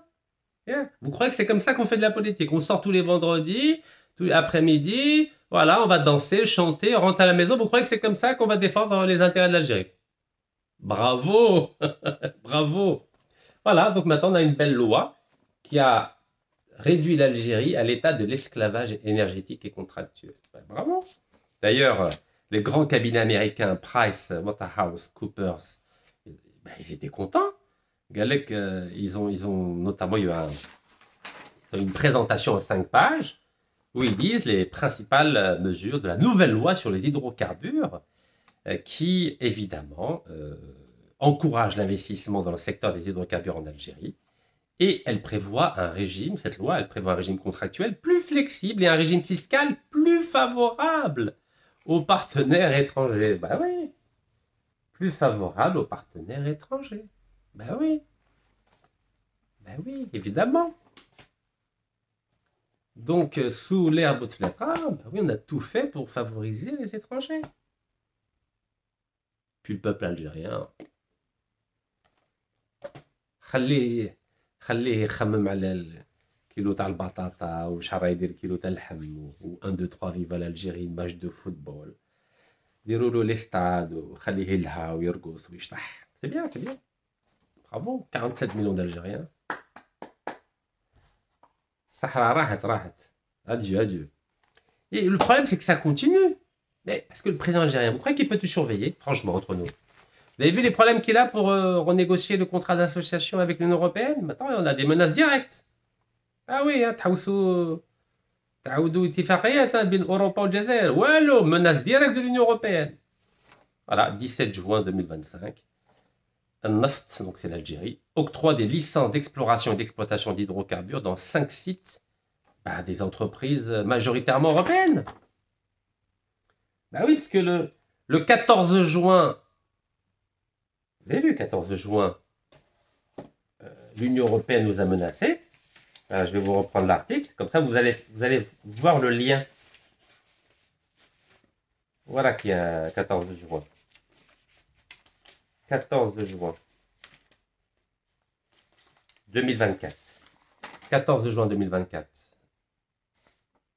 Vous croyez que c'est comme ça qu'on fait de la politique? On sort tous les vendredis, tous les après-midi. Voilà, on va danser, chanter, on rentre à la maison. Vous croyez que c'est comme ça qu'on va défendre les intérêts de l'Algérie? Bravo. Bravo. Voilà, donc maintenant on a une belle loi qui a réduit l'Algérie à l'état de l'esclavage énergétique et contractuel. Bravo. D'ailleurs, les grands cabinets américains, Price, Waterhouse, Coopers, ben, ils étaient contents. Galec, ils ont notamment eu une présentation en 5 pages où ils disent les principales mesures de la nouvelle loi sur les hydrocarbures qui, évidemment, encourage l'investissement dans le secteur des hydrocarbures en Algérie. Et elle prévoit un régime, cette loi, elle prévoit un régime contractuel plus flexible et un régime fiscal plus favorable aux partenaires étrangers. Ben oui, plus favorable aux partenaires étrangers. Ben oui, évidemment. Donc, sous l'ère Bouteflika, ben oui, on a tout fait pour favoriser les étrangers. Puis le peuple algérien, خليه يخمم على الكيلو تاع البطاطا وشحال راه يدير كيلو تاع اللحم و 1 2 3 فيفا l'Algérie ماتش دو فوتبول ديروا له لي ستاد وخليه يلهى ويرقص ويشطح سي بيان برافو 47 مليون d'Algériens الصحراء راحت adieu et le problème c'est que ça continue mais parce que le président algérien vous croyez qu'il peut tout surveiller franchement entre nous. Vous avez vu les problèmes qu'il a pour renégocier le contrat d'association avec l'Union européenne? Maintenant, on a des menaces directes. Ah oui, تعاودوا اتفاقيات بين أوروبا والجزائر. والو, menace directe de l'Union européenne. Voilà, 17 juin 2025. النفط, donc c'est l'Algérie, octroie des licences d'exploration et d'exploitation d'hydrocarbures dans 5 sites des entreprises majoritairement européennes. Bah oui, parce que le 14 juin, vous avez vu, 14 juin, l'Union européenne nous a menacés. Je vais vous reprendre l'article, comme ça vous allez voir le lien. Voilà qui est 14 juin. 14 juin 2024. 14 juin 2024.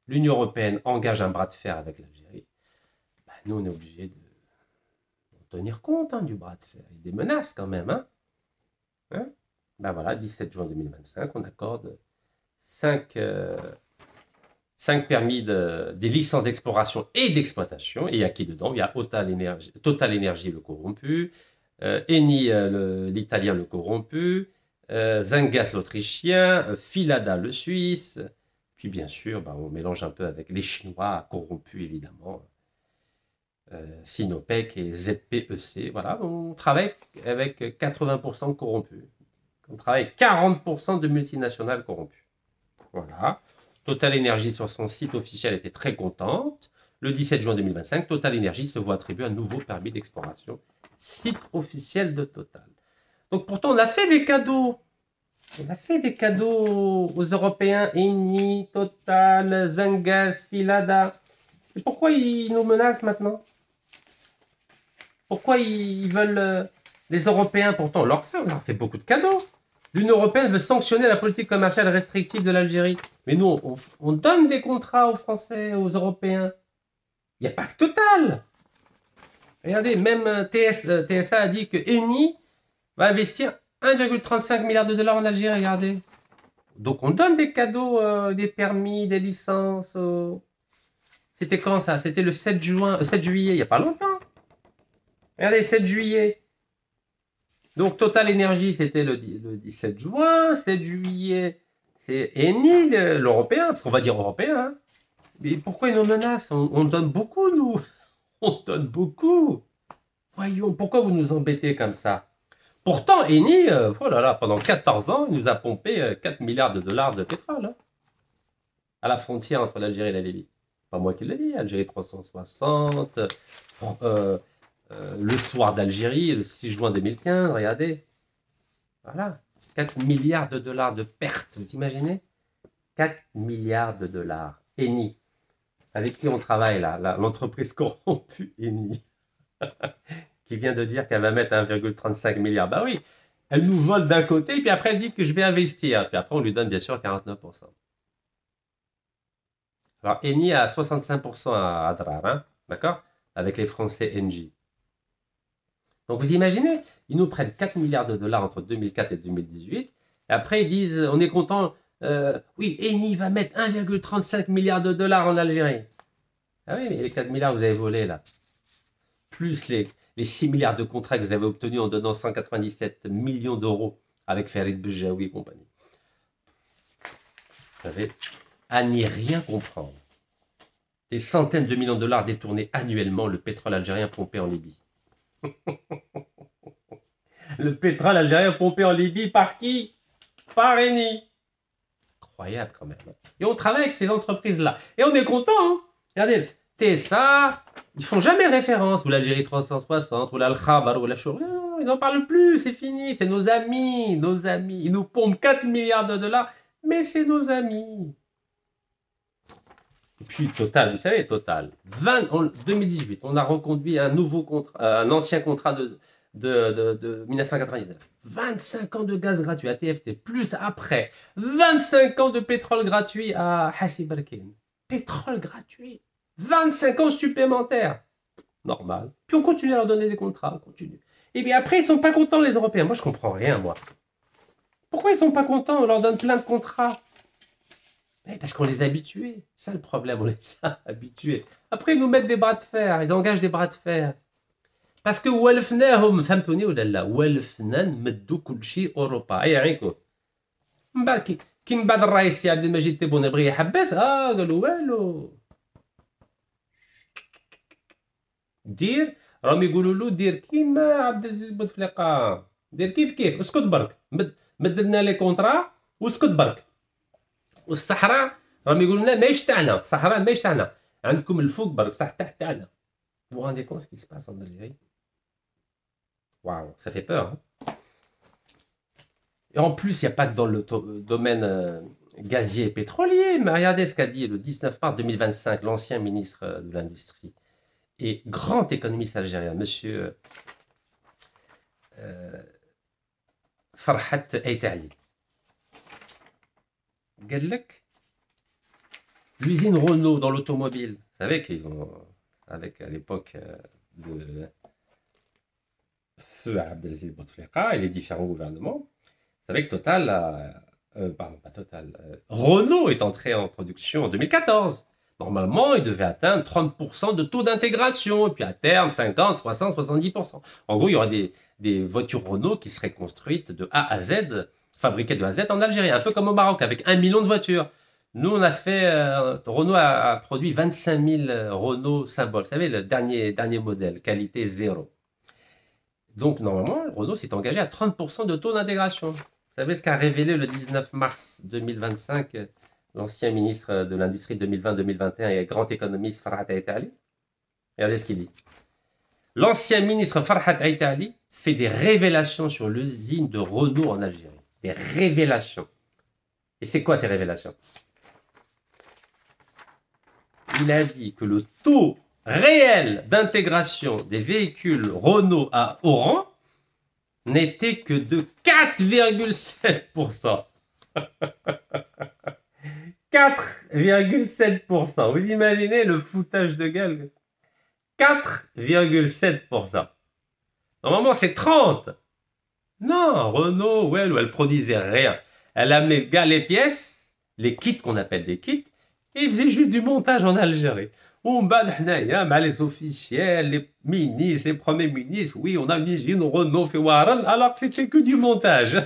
L'Union européenne engage un bras de fer avec l'Algérie. Nous, on est obligé de tenir compte du bras de fer. Il y a des menaces quand même. Ben voilà, 17 juin 2025, on accorde 5 permis des licences d'exploration et d'exploitation. Et il y a qui dedans? Il y a Total Energy, le corrompu, Eni, l'italien, le corrompu, Zengas, l'autrichien, Filada, le suisse. Puis bien sûr, on mélange un peu avec les Chinois corrompus, évidemment. Sinopec et ZPEC. Voilà, on travaille avec 80% corrompus. On travaille avec 40% de multinationales corrompues. Voilà. Total Energy, sur son site officiel, était très contente. Le 17 juin 2025, Total Energy se voit attribuer un nouveau permis d'exploration. Site officiel de Total. Donc pourtant, on a fait des cadeaux. On a fait des cadeaux aux Européens. Eni, Total, Zengas, Filada. Et pourquoi ils nous menacent maintenant? Pourquoi ils veulent... les Européens, pourtant, on leur fait beaucoup de cadeaux. L'Union européenne veut sanctionner la politique commerciale restrictive de l'Algérie. Mais nous, on donne des contrats aux Français, aux Européens. Il n'y a pas que Total. Regardez, même TSA a dit que Eni va investir 1,35 milliard de dollars en Algérie, regardez. Donc on donne des cadeaux, des permis, des licences. C'était quand ça? C'était le 7 juillet, il n'y a pas longtemps. Regardez, 7 juillet. Donc Total Energy, c'était le 17 juin. 7 juillet, c'est Eni, l'européen, parce qu'on va dire européen. Mais pourquoi ils nous menacent? On donne beaucoup, nous. On donne beaucoup. Voyons, pourquoi vous nous embêtez comme ça? Pourtant, Eni, oh là là, pendant 14 ans, il nous a pompé 4 milliards de dollars de pétrole. À la frontière entre l'Algérie et la Libye. Pas moi qui le dis, Algérie 360, le soir d'Algérie, le 6 juin 2015, regardez. Voilà, 4 milliards de dollars de pertes, vous imaginez? 4 milliards de dollars. Eni, avec qui on travaille là, l'entreprise corrompue Eni, qui vient de dire qu'elle va mettre 1,35 milliard. Bah oui, elle nous vole d'un côté, et puis après elle dit que je vais investir. Puis après on lui donne bien sûr 49%. Alors Eni a 65% à Adrar, d'accord? Avec les Français Engie. Donc vous imaginez, ils nous prennent 4 milliards de dollars entre 2004 et 2018, et après ils disent, on est content, oui, Eni va mettre 1,35 milliard de dollars en Algérie. Ah oui, mais les 4 milliards que vous avez volés là, plus les 6 milliards de contrats que vous avez obtenus en donnant 197 millions d'euros avec Farid Boujaoui et compagnie. Vous savez, à n'y rien comprendre. Des centaines de millions de dollars détournés annuellement, le pétrole algérien pompé en Libye. Le pétrole algérien pompé en Libye par qui? Par Eni. Incroyable quand même. Et on travaille avec ces entreprises-là. Et on est content. Hein. Regardez, TSA, ils font jamais référence. Ou l'Algérie 360, ou l'Al-Khabar, ou la Chour. Ils n'en parlent plus, c'est fini. C'est nos amis, nos amis. Ils nous pompent 4 milliards de dollars, mais c'est nos amis. Et puis Total, vous savez, Total, en 2018, on a reconduit un nouveau contrat, un ancien contrat de 1999. 25 ans de gaz gratuit à TFT, plus après 25 ans de pétrole gratuit à Hassi Barkin. Pétrole gratuit. 25 ans supplémentaires. Normal. Puis on continue à leur donner des contrats, on continue. Et bien après, ils sont pas contents, les Européens. Moi, je comprends rien, moi. Pourquoi ils sont pas contents? On leur donne plein de contrats. Parce qu'on les a habitués. C'est ça le problème, on les a habitués. Après, ils nous mettent des bras de fer, ils engagent des bras de fer. Parce que ولفناهم فهمتوني ولا لا ولفنا نمدوا كل شيء اوروبا اي عيكو من بعد كي من بعد الرئيس عبد المجيد تبون بغى يحبس قالوا والو دير راهم يقولوا له دير كيما عبد العزيز بوتفليقه دير كيف اسكت برك مد لنا لي كونطرا واسكت برك والصحراء راهم يقولوا لنا ماهيش تاعنا الصحراء ماهيش تاعنا عندكم الفوق برك تحت تاعنا. Vous vous rendez compte ce qui se passe en Algérie? Waouh, ça fait peur. Hein. Et en plus, il n'y a pas que dans le domaine gazier et pétrolier. Mais regardez ce qu'a dit le 19 mars 2025 l'ancien ministre de l'Industrie et grand économiste algérien, monsieur Farhat Aït-Ali. Gadlek, l'usine Renault dans l'automobile. Vous savez qu'ils ont, avec à l'époque de feu Abdelaziz Bouteflika et les différents gouvernements, vous savez que Total, pardon, pas Total, Renault est entré en production en 2014. Normalement, il devait atteindre 30% de taux d'intégration, et puis à terme, 50, 60, 70%. En gros, il y aura des voitures Renault qui seraient construites de A à Z, fabriquées de A à Z en Algérie, un peu comme au Maroc, avec 1 million de voitures. Nous, on a fait, Renault a produit 25 000 Renault symboles. Vous savez, le dernier modèle, qualité zéro. Donc, normalement, Renault s'est engagé à 30% de taux d'intégration. Vous savez ce qu'a révélé le 19 mars 2025 l'ancien ministre de l'Industrie 2020-2021 et grand économiste Farhat Aït-Ali? Regardez ce qu'il dit. L'ancien ministre Farhat Aït-Ali fait des révélations sur l'usine de Renault en Algérie. Des révélations. Et c'est quoi ces révélations? Il a dit que le taux réel d'intégration des véhicules Renault à Oran n'était que de 4,7%. 4,7%. Vous imaginez le foutage de gueule? 4,7%. Normalement, c'est 30%. Non, Renault, ouais, elle produisait rien. Elle amenait les pièces, les kits qu'on appelle des kits, et il faisait juste du montage en Algérie. On bat les officiels, les ministres, les premiers ministres. Oui, on a une usine Renault fait Waran, alors que c'était que du montage.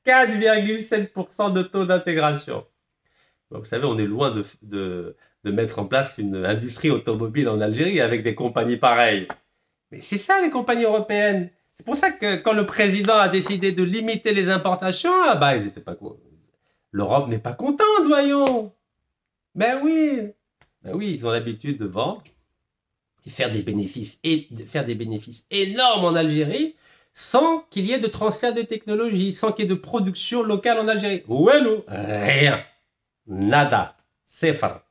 4,7% de taux d'intégration. Vous savez, on est loin de mettre en place une industrie automobile en Algérie avec des compagnies pareilles. Mais c'est ça les compagnies européennes. C'est pour ça que quand le président a décidé de limiter les importations, ah bah ils n'étaient pas contents. L'Europe n'est pas contente, voyons. Ben oui, ils ont l'habitude de vendre et faire des bénéfices énormes en Algérie sans qu'il y ait de transfert de technologie, sans qu'il y ait de production locale en Algérie. Ouelou, rien, nada, sefar.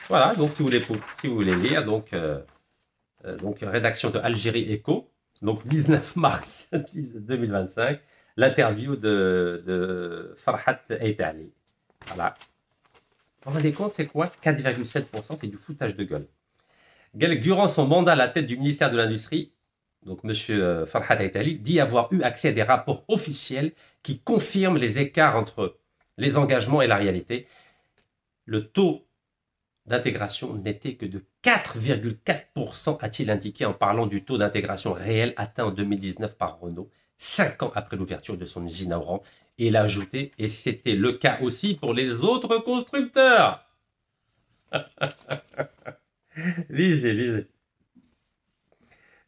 Voilà, donc si vous voulez lire, donc rédaction de Algérie Echo, donc 19 mars 2025, l'interview de Farhat Aït-Ali. Voilà. Vous vous rendez compte, c'est quoi? 4,7%, c'est du foutage de gueule. Durant son mandat à la tête du ministère de l'Industrie, donc M. Farhat Aitali, dit avoir eu accès à des rapports officiels qui confirment les écarts entre les engagements et la réalité. Le taux d'intégration n'était que de 4,4%, a-t-il indiqué en parlant du taux d'intégration réel atteint en 2019 par Renault, 5 ans après l'ouverture de son usine à Oran. Et il a ajouté, et c'était le cas aussi pour les autres constructeurs. Lisez, lisez.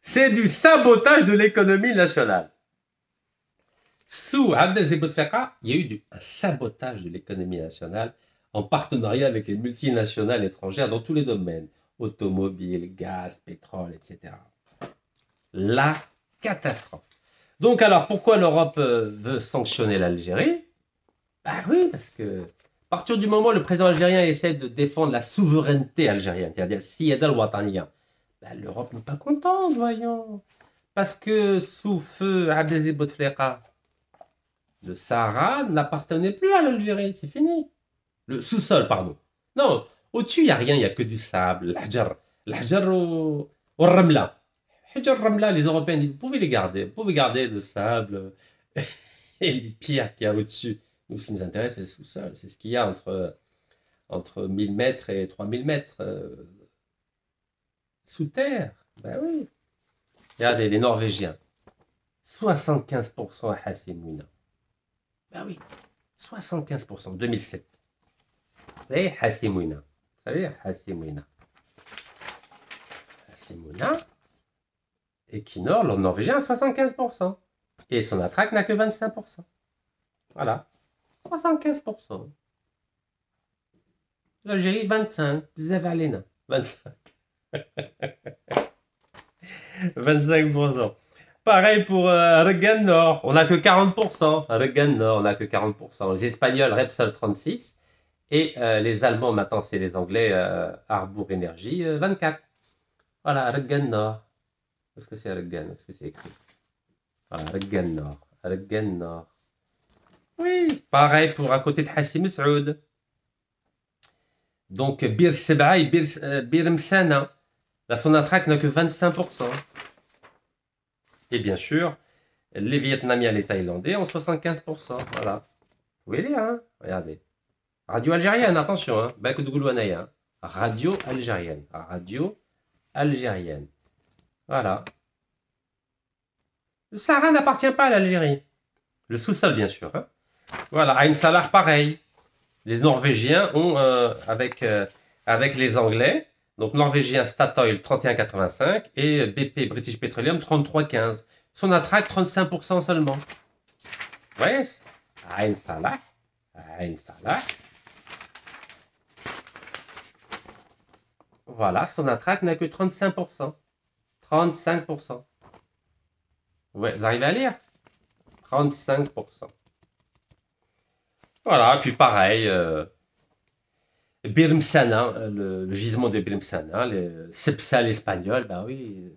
C'est du sabotage de l'économie nationale. Sous Abdelaziz Bouteflika, il y a eu un sabotage de l'économie nationale en partenariat avec les multinationales étrangères dans tous les domaines, automobile, gaz, pétrole, etc. La catastrophe. Donc alors, pourquoi l'Europe veut sanctionner l'Algérie? Ben oui, parce que à partir du moment où le président algérien essaie de défendre la souveraineté algérienne, c'est-à-dire Siyada al-Wataniya, ben, l'Europe n'est pas contente, voyons. Parce que sous feu Abdelaziz Bouteflika, le Sahara n'appartenait plus à l'Algérie, c'est fini. Le sous-sol, pardon. Non, au-dessus, il n'y a rien, il n'y a que du sable, l'Hajar au Ramla. Hajar Ramla, les Européens disent, vous pouvez les garder, vous pouvez garder le sable et les pierres qu'il y a au-dessus. Nous, ce qui nous intéresse, c'est le sous-sol. C'est ce qu'il y a entre 1000 mètres et 3000 mètres sous terre. Ben oui. Regardez, les Norvégiens. 75% à Hassimouina. Ben oui. 75%. 2007. Vous savez, Hassimouina. Vous savez, Hassimouina. Hassimouina. Equinor, le Norvégien, à 75%. Et Sonatrach n'a que 25%. Voilà. 75%. L'Algérie, 25%. Zavalena, 25%. 25%. Pareil pour Regan Nord, on n'a que 40%. Regan Nord, on n'a que 40%. Les Espagnols, Repsol 36%. Et les Allemands, maintenant c'est les Anglais, Harbour Énergie, 24%. Voilà, Regan Nord. Qu'est-ce que c'est Regan? Qu'est-ce que c'est écrit? Voilà, Regan Nord. Regan Nord. Oui, pareil pour à côté de Hassim Saoud. Donc, Bir Seb'a et Bir Msana. La Sonatrach n'a que 25%. Et bien sûr, les Vietnamiens et les Thaïlandais ont 75%. Voilà. Vous pouvez lire, hein? Regardez. Radio algérienne, attention, hein? Hein? Radio algérienne. Radio algérienne. Voilà. Le Sahara n'appartient pas à l'Algérie. Le sous-sol, bien sûr. Hein? Voilà. Ain Salah, pareil. Les Norvégiens ont, avec les Anglais, donc Norvégien Statoil 31,85 et BP British Petroleum 33,15. Sonatrach 35% seulement. Vous voyez? Ain Salah. Ain Salah. Voilà, Sonatrach n'a que 35%. 35%. Ouais, vous arrivez à lire? 35%. Voilà, puis pareil, Bir Msana, le gisement de Bir Msana, le Cepsa l'espagnol, bah oui.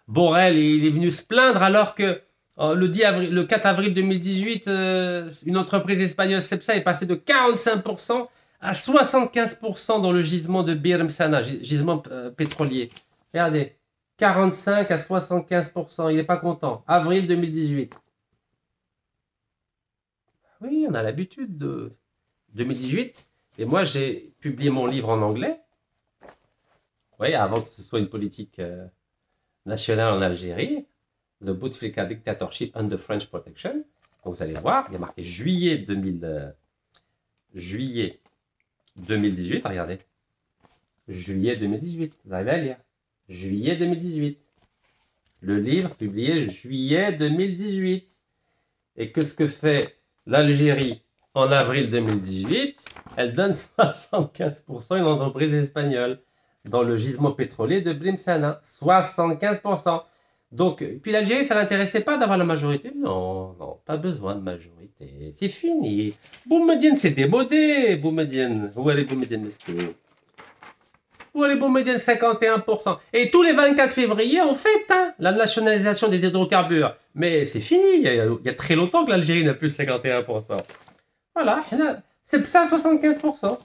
Borrell, il est venu se plaindre alors que le 4 avril 2018, une entreprise espagnole, Cepsa, est passée de 45% à 75% dans le gisement de Bir Msana, gisement pétrolier. Regardez, 45 à 75%, il n'est pas content. Avril 2018. Oui, on a l'habitude de 2018. Et moi, j'ai publié mon livre en anglais. Oui, avant que ce soit une politique nationale en Algérie. The Bouteflika Dictatorship under French Protection. Donc, vous allez voir, il y a marqué juillet 2018. Regardez. Juillet 2018. Vous arrivez à lire. Juillet 2018. Le livre publié juillet 2018. Et qu'est-ce que fait l'Algérie en avril 2018? Elle donne 75% à une entreprise espagnole dans le gisement pétrolier de Brimsana. 75%. Donc, puis l'Algérie, ça ne l'intéressait pas d'avoir la majorité? Non, non, pas besoin de majorité. C'est fini. Boumediene, c'est démodé. Boumediene. Où est les Boumediene, monsieur? Où est les Boumediene? 51%. Et tous les 24 février, on fête la nationalisation des hydrocarbures. Mais c'est fini. Il y a très longtemps que l'Algérie n'a plus 51%. Voilà. C'est ça, 75%.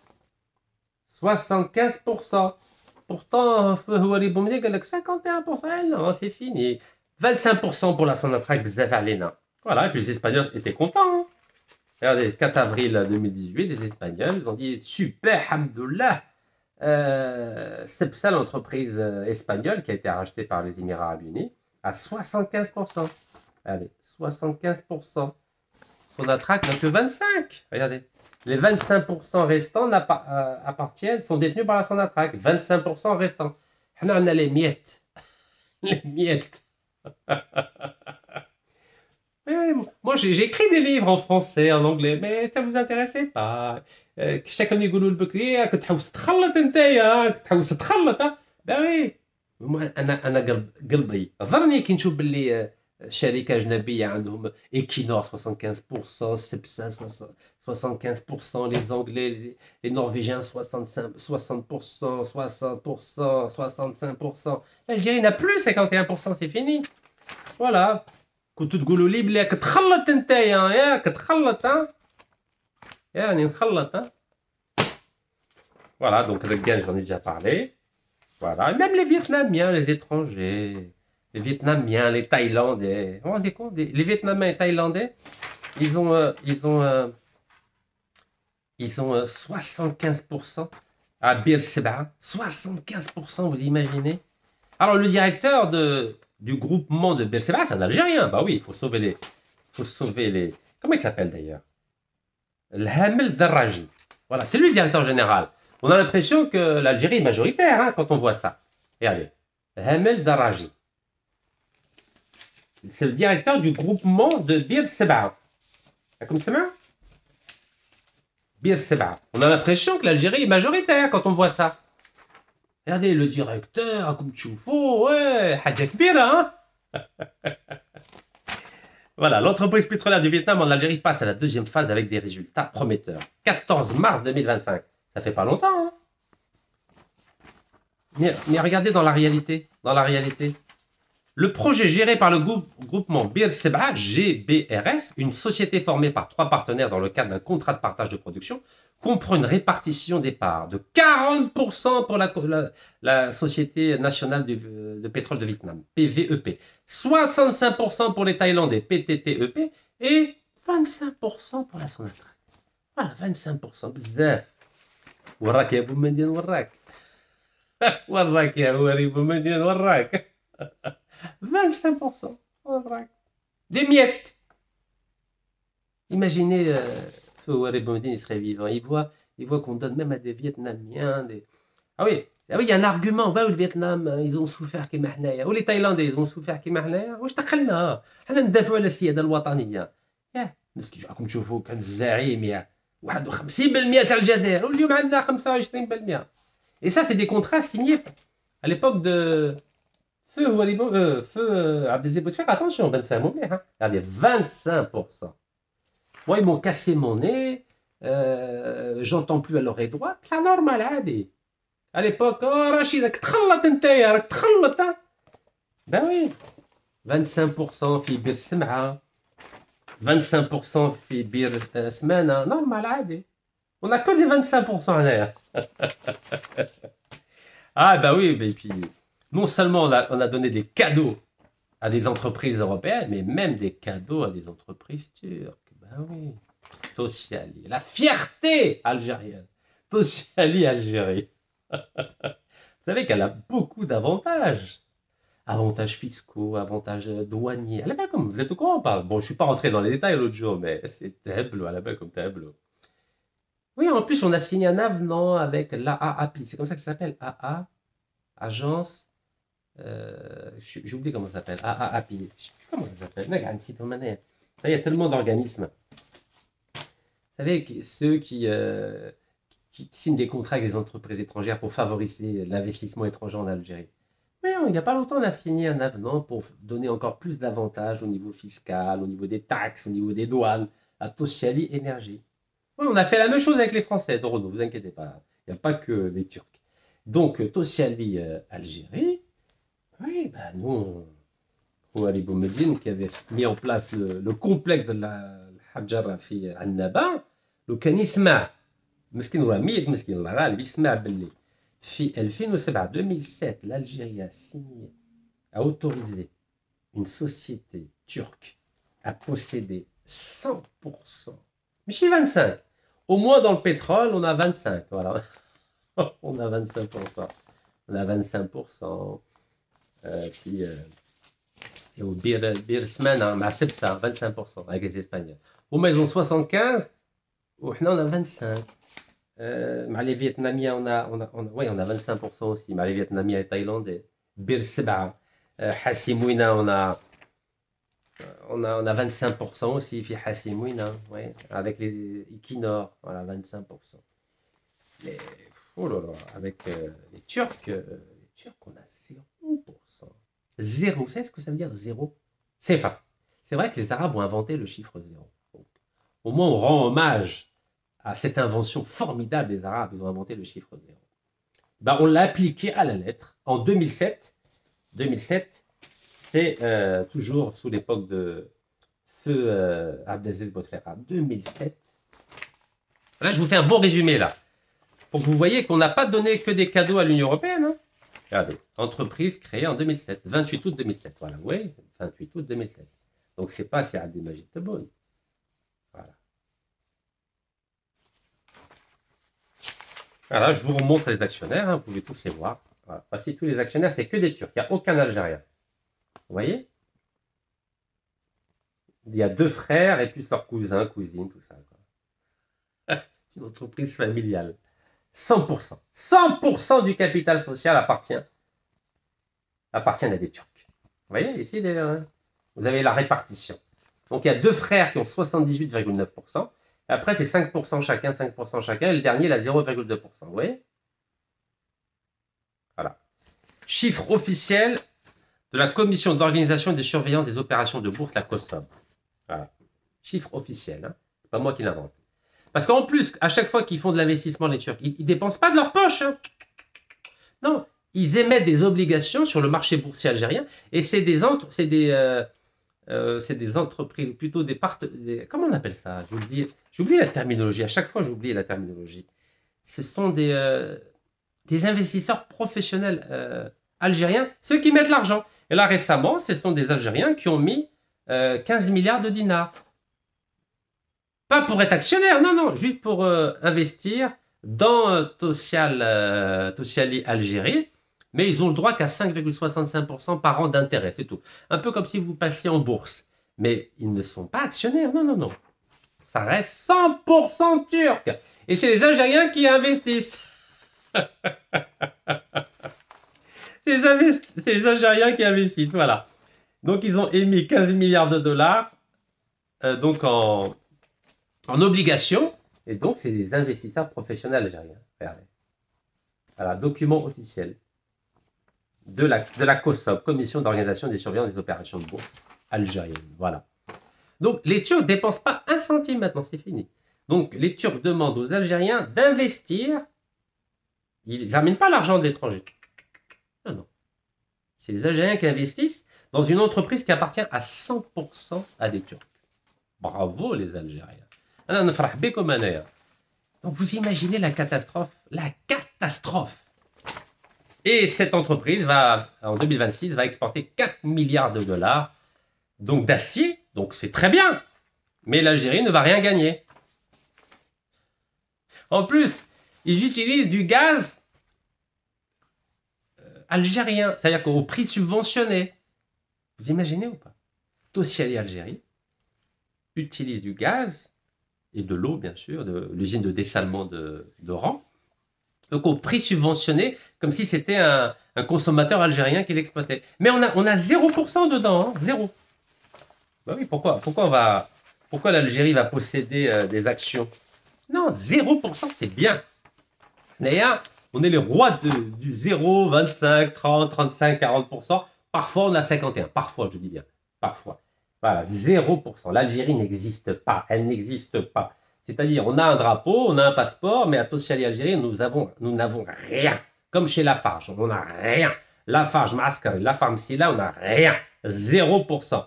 75%. Pourtant, Houari Boumdi, il a 51%, non, c'est fini. 25% pour la Sonatrach, bzaf alena. Voilà, et puis les Espagnols étaient contents. Hein. Regardez, 4 avril 2018, les Espagnols ils ont dit super, hamdoullah. C'est ça l'entreprise espagnole qui a été rachetée par les Émirats Arabes Unis à 75%. Allez, 75%. Sonatrach n'a que 25%. Regardez. Les 25% restants appartiennent, sont détenus par la Sonatrach. 25% restants. On a les miettes. Les miettes. Moi, j'ai écrit des livres en français, en anglais, mais ça vous intéressait pas. Chacun يقولوا البكري كتحوس تخلط نتايا كتحوس تخلط ben oui. انا قلبي ظني كي نشوف باللي شركه اجنبيه عندهم Equinor 75%, Cepsa 75%, les Anglais, les Norvégiens 60%, 60%, 65%. L'Algérie n'a plus 51%, c'est fini. Voilà. كنتو تقولوا لي بلي كتخلط نتايا ياك كتخلط يعني نخلط Voilà, donc le gain, j'en ai déjà parlé. Voilà, et même les Vietnamiens, les étrangers, les Vietnamiens, les Thaïlandais. Vous vous rendez compte, les Vietnamiens et Thaïlandais, ils ont 75% à Bir Seba. 75%, vous imaginez? Alors, le directeur du groupement de Bir Seba, c'est un Algérien. Bah oui, il faut sauver les... Comment il s'appelle d'ailleurs? L'Hamel Darraji. Voilà, c'est lui le directeur général. On a l'impression que l'Algérie est majoritaire hein, quand on voit ça. Regardez, Hamel Darraji. C'est le directeur du groupement de Bir Seba. Comme ça, Bir Seba. On a l'impression que l'Algérie est majoritaire quand on voit ça. Regardez, le directeur, comme tu fous, ouais, Hadja Kbira, hein. Voilà, l'entreprise pétrolière du Vietnam en Algérie passe à la deuxième phase avec des résultats prometteurs. 14 mars 2025. Ça fait pas longtemps, hein. Mais regardez dans la réalité. Le projet géré par le groupement Bir Seba, GBRS, une société formée par 3 partenaires dans le cadre d'un contrat de partage de production, comprend une répartition des parts de 40% pour la Société nationale de pétrole de Vietnam, PVEP, 65% pour les Thaïlandais, PTTEP, et 25% pour la Sonatrach. Voilà, 25%. Bzaf. وراك يا بومدين وراك. وراك يا هواري بومدين وراك. 25%. Des miettes. Imaginez, Houari Boumediene, il serait vivant. Il voit qu'on donne même à des Vietnamiens. Ah oui, il y a un argument. Le Vietnam, ils ont souffert كيما حنايا. Ou les Thaïlandais, ils ont souffert كيما حنايا. واش دخلنا؟ حنا ندافعوا على السيادة الوطنية. مسكين راكم تشوفوا كان الزعيم 51% تاع الجزائر واليوم عندنا 25%. Et ça, c'est des contrats signés à l'époque de Feu Abdelaziz Bouteflika. Attention, 25%. Hein. Regardez, 25%. Moi, ils m'ont cassé mon nez. J'entends plus à l'oreille droite. C'est normal, عادي. À l'époque, oh Rachid, راك تخلط نتايا راك تخلط. Ben oui. 25% في بير سمعة. 25% في بير سمانة. Normal, عادي. On n'a que des 25% هنايا. Ah bah oui, et puis non seulement on a donné des cadeaux à des entreprises européennes, mais même des cadeaux à des entreprises turques. Ben oui, Tosyali, la fierté algérienne. Tosyali Algérie. Vous savez qu'elle a beaucoup d'avantages. Avantages fiscaux, avantages douaniers. Elle est belle comme, vous êtes au courant ou pas? Bon, je ne suis pas rentré dans les détails l'autre jour, mais c'est tableau, elle est belle comme tableau. Oui, en plus, on a signé un avenant avec l'AAPI. C'est comme ça que ça s'appelle, AA, Agence. J'ai oublié comment ça s'appelle. AAPI. Je ne sais plus comment ça s'appelle. Il y a tellement d'organismes. Vous savez, ceux qui signent des contrats avec les entreprises étrangères pour favoriser l'investissement étranger en Algérie. Mais il n'y a pas longtemps, on a signé un avenant pour donner encore plus d'avantages au niveau fiscal, au niveau des taxes, au niveau des douanes, à Tosyali Énergie. Oui, on a fait la même chose avec les Français, ne vous inquiétez pas. Il n'y a pas que les Turcs. Donc, Tosyali Algérie, oui, ben nous, Houari Boumediene, qui avait mis en place le complexe de la Hadjara fi Annaba, le كان يسمع مسكين راه ميت مسكين الله غالب يسمع باللي في 2007 l'Algérie a signé, a autorisé une société turque à posséder 100%. Mais chez 25. Au moins dans le pétrole, on a 25. Voilà. On a 25%. On a 25%. Puis, et au Bir semaine, c'est ça, 25% avec les Espagnols. Au moins, ils ont 75. On a 25. Les Vietnamiens, on a 25% aussi. Les Vietnamiens et Thaïlandais. Bir Seba. Hassimouina, on a 25% aussi. Fi Hassimouina, ouais, avec les Equinor, voilà, 25%. Mais, oh là là, avec les Turcs, on a 0%. Zéro. Vous savez ce que ça veut dire, zéro? C'est fin. C'est vrai que les Arabes ont inventé le chiffre zéro. Donc, au moins, on rend hommage à cette invention formidable des Arabes. Ils ont inventé le chiffre zéro. Ben, on l'a appliqué à la lettre en 2007. 2007, c'est toujours sous l'époque de feu Abdelaziz Bouteflika. 2007. Là, je vous fais un bon résumé, là. Pour que vous voyez qu'on n'a pas donné que des cadeaux à l'Union européenne. Hein. Regardez, entreprise créée en 2007, 28 août 2007. Voilà, oui, 28 août 2007. Donc, c'est pas Abdelmajid Tebboune. Voilà. Voilà, je vous remontre les actionnaires, hein, vous pouvez tous les voir. Voilà. Voici tous les actionnaires, c'est que des Turcs, il n'y a aucun Algérien. Vous voyez? Il y a 2 frères et plus leurs cousins, cousines, tout ça. C'est une entreprise familiale. 100%. 100% du capital social appartient à des Turcs. Vous voyez, ici, vous avez la répartition. Donc, il y a 2 frères qui ont 78,9%. Après, c'est 5% chacun, 5% chacun. Et le dernier, il a 0,2%. Vous voyez? Voilà. Chiffre officiel de la Commission d'organisation et de surveillance des opérations de bourse, la COSOB. Voilà. Chiffre officiel. Hein. C'est pas moi qui l'invente. Parce qu'en plus, à chaque fois qu'ils font de l'investissement, les Turcs, ils ne dépensent pas de leur poche. Hein. Non, ils émettent des obligations sur le marché boursier algérien. Et c'est des entreprises, plutôt des comment on appelle ça? J'ai oublié la terminologie. À chaque fois, j'ai oublié la terminologie. Ce sont des investisseurs professionnels algériens, ceux qui mettent l'argent. Et là, récemment, ce sont des Algériens qui ont mis 15 milliards de dinars. Pas pour être actionnaire, non, juste pour investir dans Tosyali Algérie, mais ils ont le droit qu'à 5,65% par an d'intérêt, c'est tout. Un peu comme si vous passiez en bourse. Mais ils ne sont pas actionnaires, non. Ça reste 100% turc. Et c'est les Algériens qui investissent. C'est les Algériens qui investissent, voilà. Donc ils ont émis 15 milliards de dollars donc en obligation, et donc c'est des investisseurs professionnels algériens. Regardez. Voilà, document officiel de la COSOB, Commission d'organisation des surveillance des opérations de bourse algérienne. Voilà. Donc les Turcs ne dépensent pas un centime maintenant, c'est fini. Donc les Turcs demandent aux Algériens d'investir. Ils n'amènent pas l'argent de l'étranger. Non. C'est les Algériens qui investissent dans une entreprise qui appartient à 100% à des Turcs. Bravo les Algériens. Donc vous imaginez la catastrophe. La catastrophe. Et cette entreprise en 2026, va exporter 4 milliards de dollars donc d'acier. Donc c'est très bien. Mais l'Algérie ne va rien gagner. En plus, ils utilisent du gaz algérien. C'est-à-dire qu'au prix subventionné. Vous imaginez ou pas? Tosyali Algérie utilise du gaz et de l'eau, bien sûr, de l'usine de dessalement d'Oran. Donc au prix subventionné, comme si c'était un consommateur algérien qui l'exploitait. Mais on a 0% dedans, hein, 0. Ben oui, pourquoi l'Algérie va posséder des actions? Non, 0%, c'est bien. D'ailleurs, on est les rois du 0, 25, 30, 35, 40%. Parfois, on a 51. Parfois, je dis bien. Parfois. Voilà, 0%. L'Algérie n'existe pas. Elle n'existe pas. C'est-à-dire, on a un drapeau, on a un passeport, mais à Tosyali Algérie, nous n'avons rien. Comme chez Lafarge, on n'a rien. Lafarge, Maaskari, Lafarge, Msila, on n'a rien. 0%.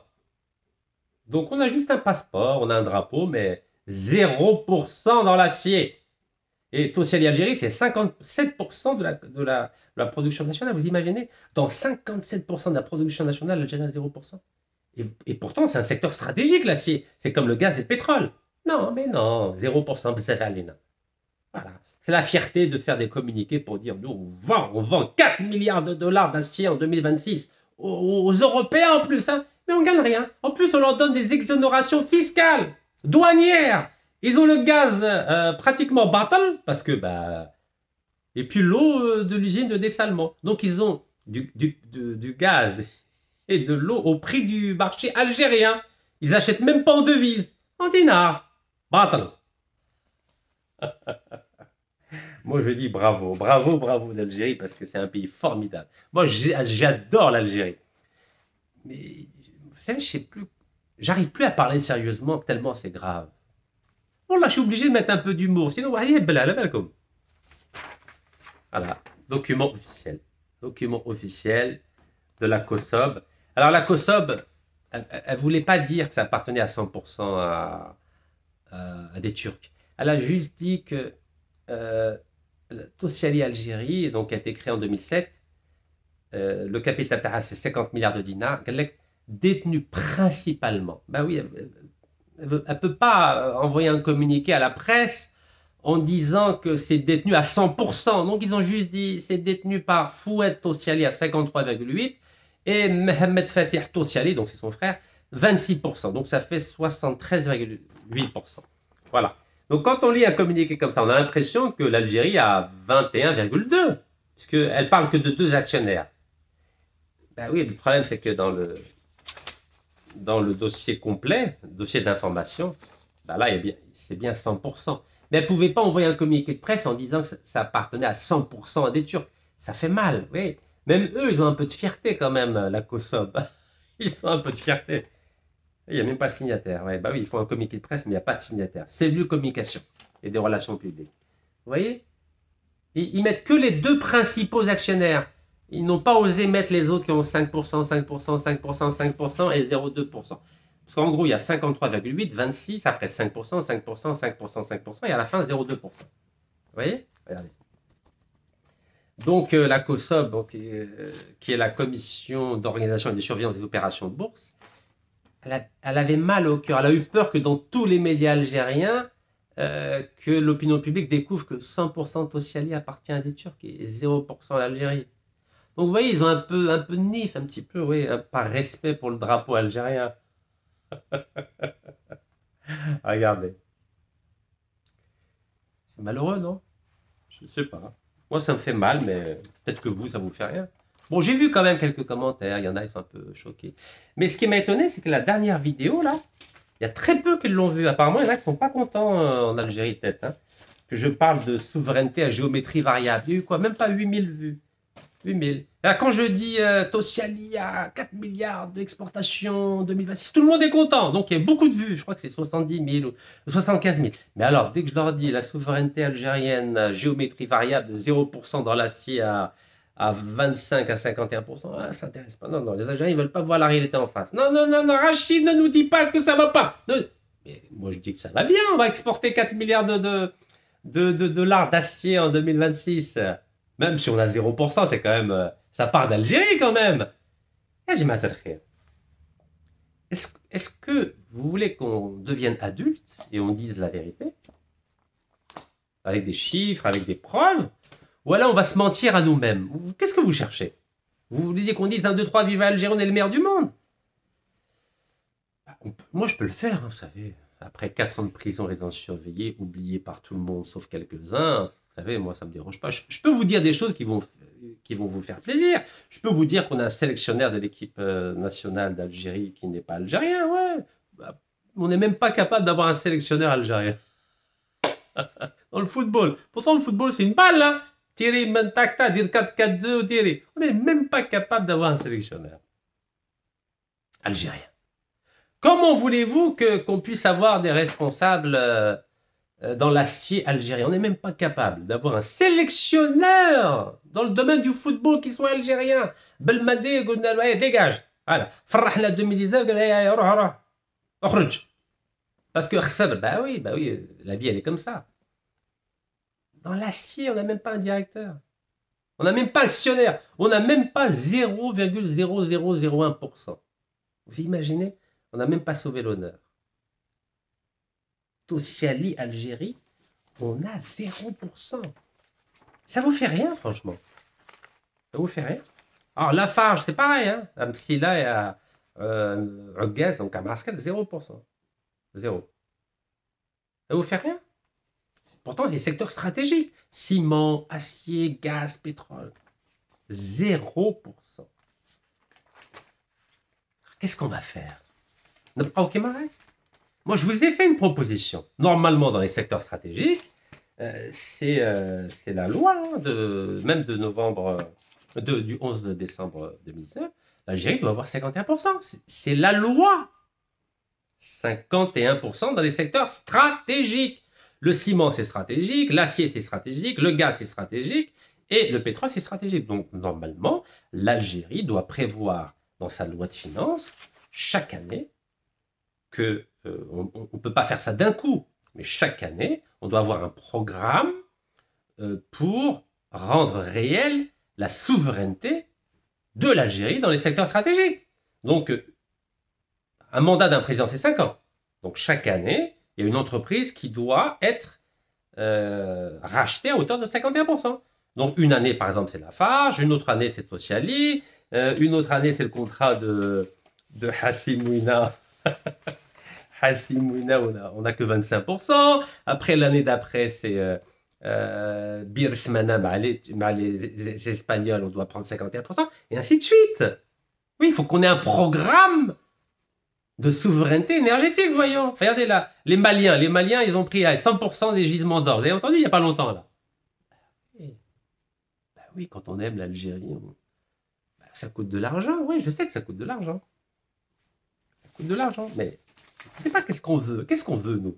Donc, on a juste un passeport, on a un drapeau, mais 0% dans l'acier. Et Tosyali Algérie, c'est 57% de la production nationale. Vous imaginez? Dans 57% de la production nationale, l'Algérie a 0%. Et pourtant, c'est un secteur stratégique, l'acier. C'est comme le gaz et le pétrole. Non, mais non, 0%, voilà. C'est la fierté de faire des communiqués pour dire, nous, on vend 4 milliards de dollars d'acier en 2026 aux Européens en plus, hein. Mais on gagne rien. En plus, on leur donne des exonérations fiscales, douanières. Ils ont le gaz pratiquement battle, parce que, et puis l'eau de l'usine de dessalement. Donc, ils ont du gaz et de l'eau au prix du marché algérien. Ils achètent même pas en devise, en dinars. Battle. Moi, je dis bravo, bravo, bravo l'Algérie, parce que c'est un pays formidable. Moi, j'adore l'Algérie. Mais, vous savez, je sais plus, j'arrive plus à parler sérieusement, tellement c'est grave. Bon, là, je suis obligé de mettre un peu d'humour, sinon, voilà, document officiel. Document officiel de la COSOB. Alors, la COSOB, elle ne voulait pas dire que ça appartenait à 100% à des Turcs. Elle a juste dit que Tosyali Algérie, donc, qui a été créée en 2007, le capital c'est 50 milliards de dinars, détenu principalement. Ben oui, elle ne peut pas envoyer un communiqué à la presse en disant que c'est détenu à 100%. Donc ils ont juste dit c'est détenu par Fouad Tosyali à 53,8% et Mohamed Fatih Tosyali, donc c'est son frère, 26%. Donc ça fait 73,8%. Voilà. Donc quand on lit un communiqué comme ça, on a l'impression que l'Algérie a 21,2%, puisqu'elle parle que de 2 actionnaires. Ben oui, le problème c'est que dans le dossier complet, le dossier d'information, ben là c'est bien 100%. Mais elle ne pouvait pas envoyer un communiqué de presse en disant que ça appartenait à 100% à des Turcs. Ça fait mal, oui. Même eux, ils ont un peu de fierté quand même, la COSOB. Ils ont un peu de fierté. Il n'y a même pas de signataire. Ouais, bah oui, il faut un communiqué de presse, mais il n'y a pas de signataire. Cellule communication et des relations publiques. Vous voyez? Ils mettent que les 2 principaux actionnaires. Ils n'ont pas osé mettre les autres qui ont 5%, 5%, 5%, 5% et 0,2%. Parce qu'en gros, il y a 53,8, 26, après 5%, 5%, 5%, 5%, et à la fin 0,2%. Vous voyez? Regardez. Donc la COSOB, donc, qui est la Commission d'organisation et de surveillance des opérations de bourse, elle avait mal au cœur. Elle a eu peur que dans tous les médias algériens, que l'opinion publique découvre que 100% de Tosyali appartient à des Turcs et 0% à l'Algérie. Donc vous voyez, ils ont un peu de nif, un petit peu, oui, par respect pour le drapeau algérien. Regardez. C'est malheureux, non? Je ne sais pas. Moi, ça me fait mal, mais peut-être que vous, ça vous fait rien. Bon, j'ai vu quand même quelques commentaires. Il y en a, ils sont un peu choqués. Mais ce qui m'a étonné, c'est que la dernière vidéo, là, il y a très peu qui l'ont vue. Apparemment, il y en a qui ne sont pas contents en Algérie, peut-être. Hein, que je parle de souveraineté à géométrie variable. Il y a eu quoi? Même pas 8000 vues. 8000. Alors, quand je dis Tosyali à 4 milliards d'exportation en 2026, tout le monde est content. Donc, il y a beaucoup de vues. Je crois que c'est 70 000 ou 75 000. Mais alors, dès que je leur dis la souveraineté algérienne, géométrie variable de 0% dans l'acier à 25 à 51%, ça s'intéresse pas. Non, non, les Algériens ne veulent pas voir la réalité en face. Non, non, non, non, Rachid ne nous dit pas que ça va pas. Non. Mais moi, je dis que ça va bien. On va exporter 4 milliards de dollars d'acier en 2026. Même si on a 0%, c'est quand même... ça part d'Algérie quand même. Et j'ai m'attendrai. Est-ce que vous voulez qu'on devienne adulte et on dise la vérité? Avec des chiffres, avec des preuves? Ou alors on va se mentir à nous-mêmes? Qu'est-ce que vous cherchez? Vous voulez dire qu'on dise 1, 2, 3, vive Algérie, on est le meilleur du monde? Moi, je peux le faire, hein, vous savez. Après 4 ans de prison, résidence surveillée, oublié par tout le monde sauf quelques-uns... Vous savez, moi, ça ne me dérange pas. Je peux vous dire des choses qui vont vous faire plaisir. Je peux vous dire qu'on a un sélectionneur de l'équipe nationale d'Algérie qui n'est pas algérien, ouais. On n'est même pas capable d'avoir un sélectionneur algérien. Dans le football. Pourtant, le football, c'est une balle, hein. Tirer, mentakta, dire 4-4-2, tirer. On n'est même pas capable d'avoir un sélectionneur algérien. Comment voulez-vous qu'on puisse avoir des responsables dans l'acier algérien? On n'est même pas capable d'avoir un sélectionneur dans le domaine du football qui soit algérien. Belmadé, dégage. Voilà. Farrahna 2019, parce que bah oui, la vie elle est comme ça. Dans l'acier, on n'a même pas un directeur. On n'a même pas actionnaire. On n'a même pas 0,0001%. Vous imaginez? On n'a même pas sauvé l'honneur. Tosyali, Algérie, on a 0%. Ça vous fait rien, franchement. Ça vous fait rien. Alors, Lafarge, c'est pareil. Hein. Amsila et à Gaz, donc à Marseille, 0%. 0. Ça vous fait rien. Pourtant, c'est des secteurs stratégiques. Ciment, acier, gaz, pétrole. 0%. Qu'est-ce qu'on va faire? Moi, je vous ai fait une proposition. Normalement, dans les secteurs stratégiques, c'est la loi même de novembre, du 11 décembre 2019. L'Algérie doit avoir 51%. C'est la loi. 51% dans les secteurs stratégiques. Le ciment, c'est stratégique, l'acier, c'est stratégique, le gaz, c'est stratégique, et le pétrole, c'est stratégique. Donc, normalement, l'Algérie doit prévoir dans sa loi de finances, chaque année, que on ne peut pas faire ça d'un coup, mais chaque année, on doit avoir un programme pour rendre réelle la souveraineté de l'Algérie dans les secteurs stratégiques. Donc, un mandat d'un président, c'est 5 ans. Donc, chaque année, il y a une entreprise qui doit être rachetée à hauteur de 51%. Donc, une année, par exemple, c'est Lafarge, une autre année, c'est Tosyali, une autre année, c'est le contrat de Hassimouina. Hassimouina, on n'a que 25%. Après, l'année d'après, c'est Birsmana, les Espagnols, on doit prendre 51%, et ainsi de suite. Oui, il faut qu'on ait un programme de souveraineté énergétique, voyons. Regardez là, les Maliens, ils ont pris 100% des gisements d'or. Vous avez entendu il n'y a pas longtemps, là. Ben oui, quand on aime l'Algérie, ça coûte de l'argent. Oui, je sais que ça coûte de l'argent. Ça coûte de l'argent, mais je ne sais pas qu'est-ce qu'on veut. Qu'est-ce qu'on veut, nous?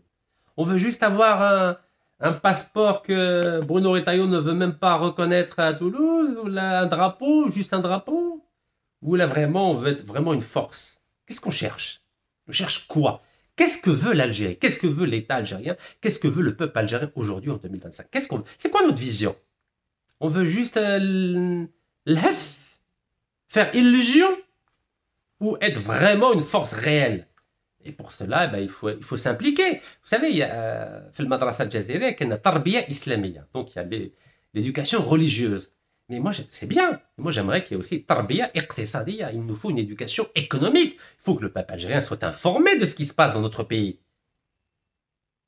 On veut juste avoir un passeport que Bruno Retailleau ne veut même pas reconnaître à Toulouse, ou là, un drapeau, juste un drapeau? Ou là, vraiment, on veut être vraiment une force? Qu'est-ce qu'on cherche? On cherche quoi? Qu'est-ce que veut l'Algérie? Qu'est-ce que veut l'État algérien? Qu'est-ce que veut le peuple algérien aujourd'hui en 2025? C'est quoi notre vision? On veut juste faire illusion, ou être vraiment une force réelle? Et pour cela, il faut s'impliquer. Vous savez, il y a le madrasa al-Jazairi, il y a tarbiya islamiyya. Donc, il y a l'éducation religieuse. Mais moi, c'est bien. Moi, j'aimerais qu'il y ait aussi tarbiya iqtisadiyya. Il nous faut une éducation économique. Il faut que le peuple algérien soit informé de ce qui se passe dans notre pays.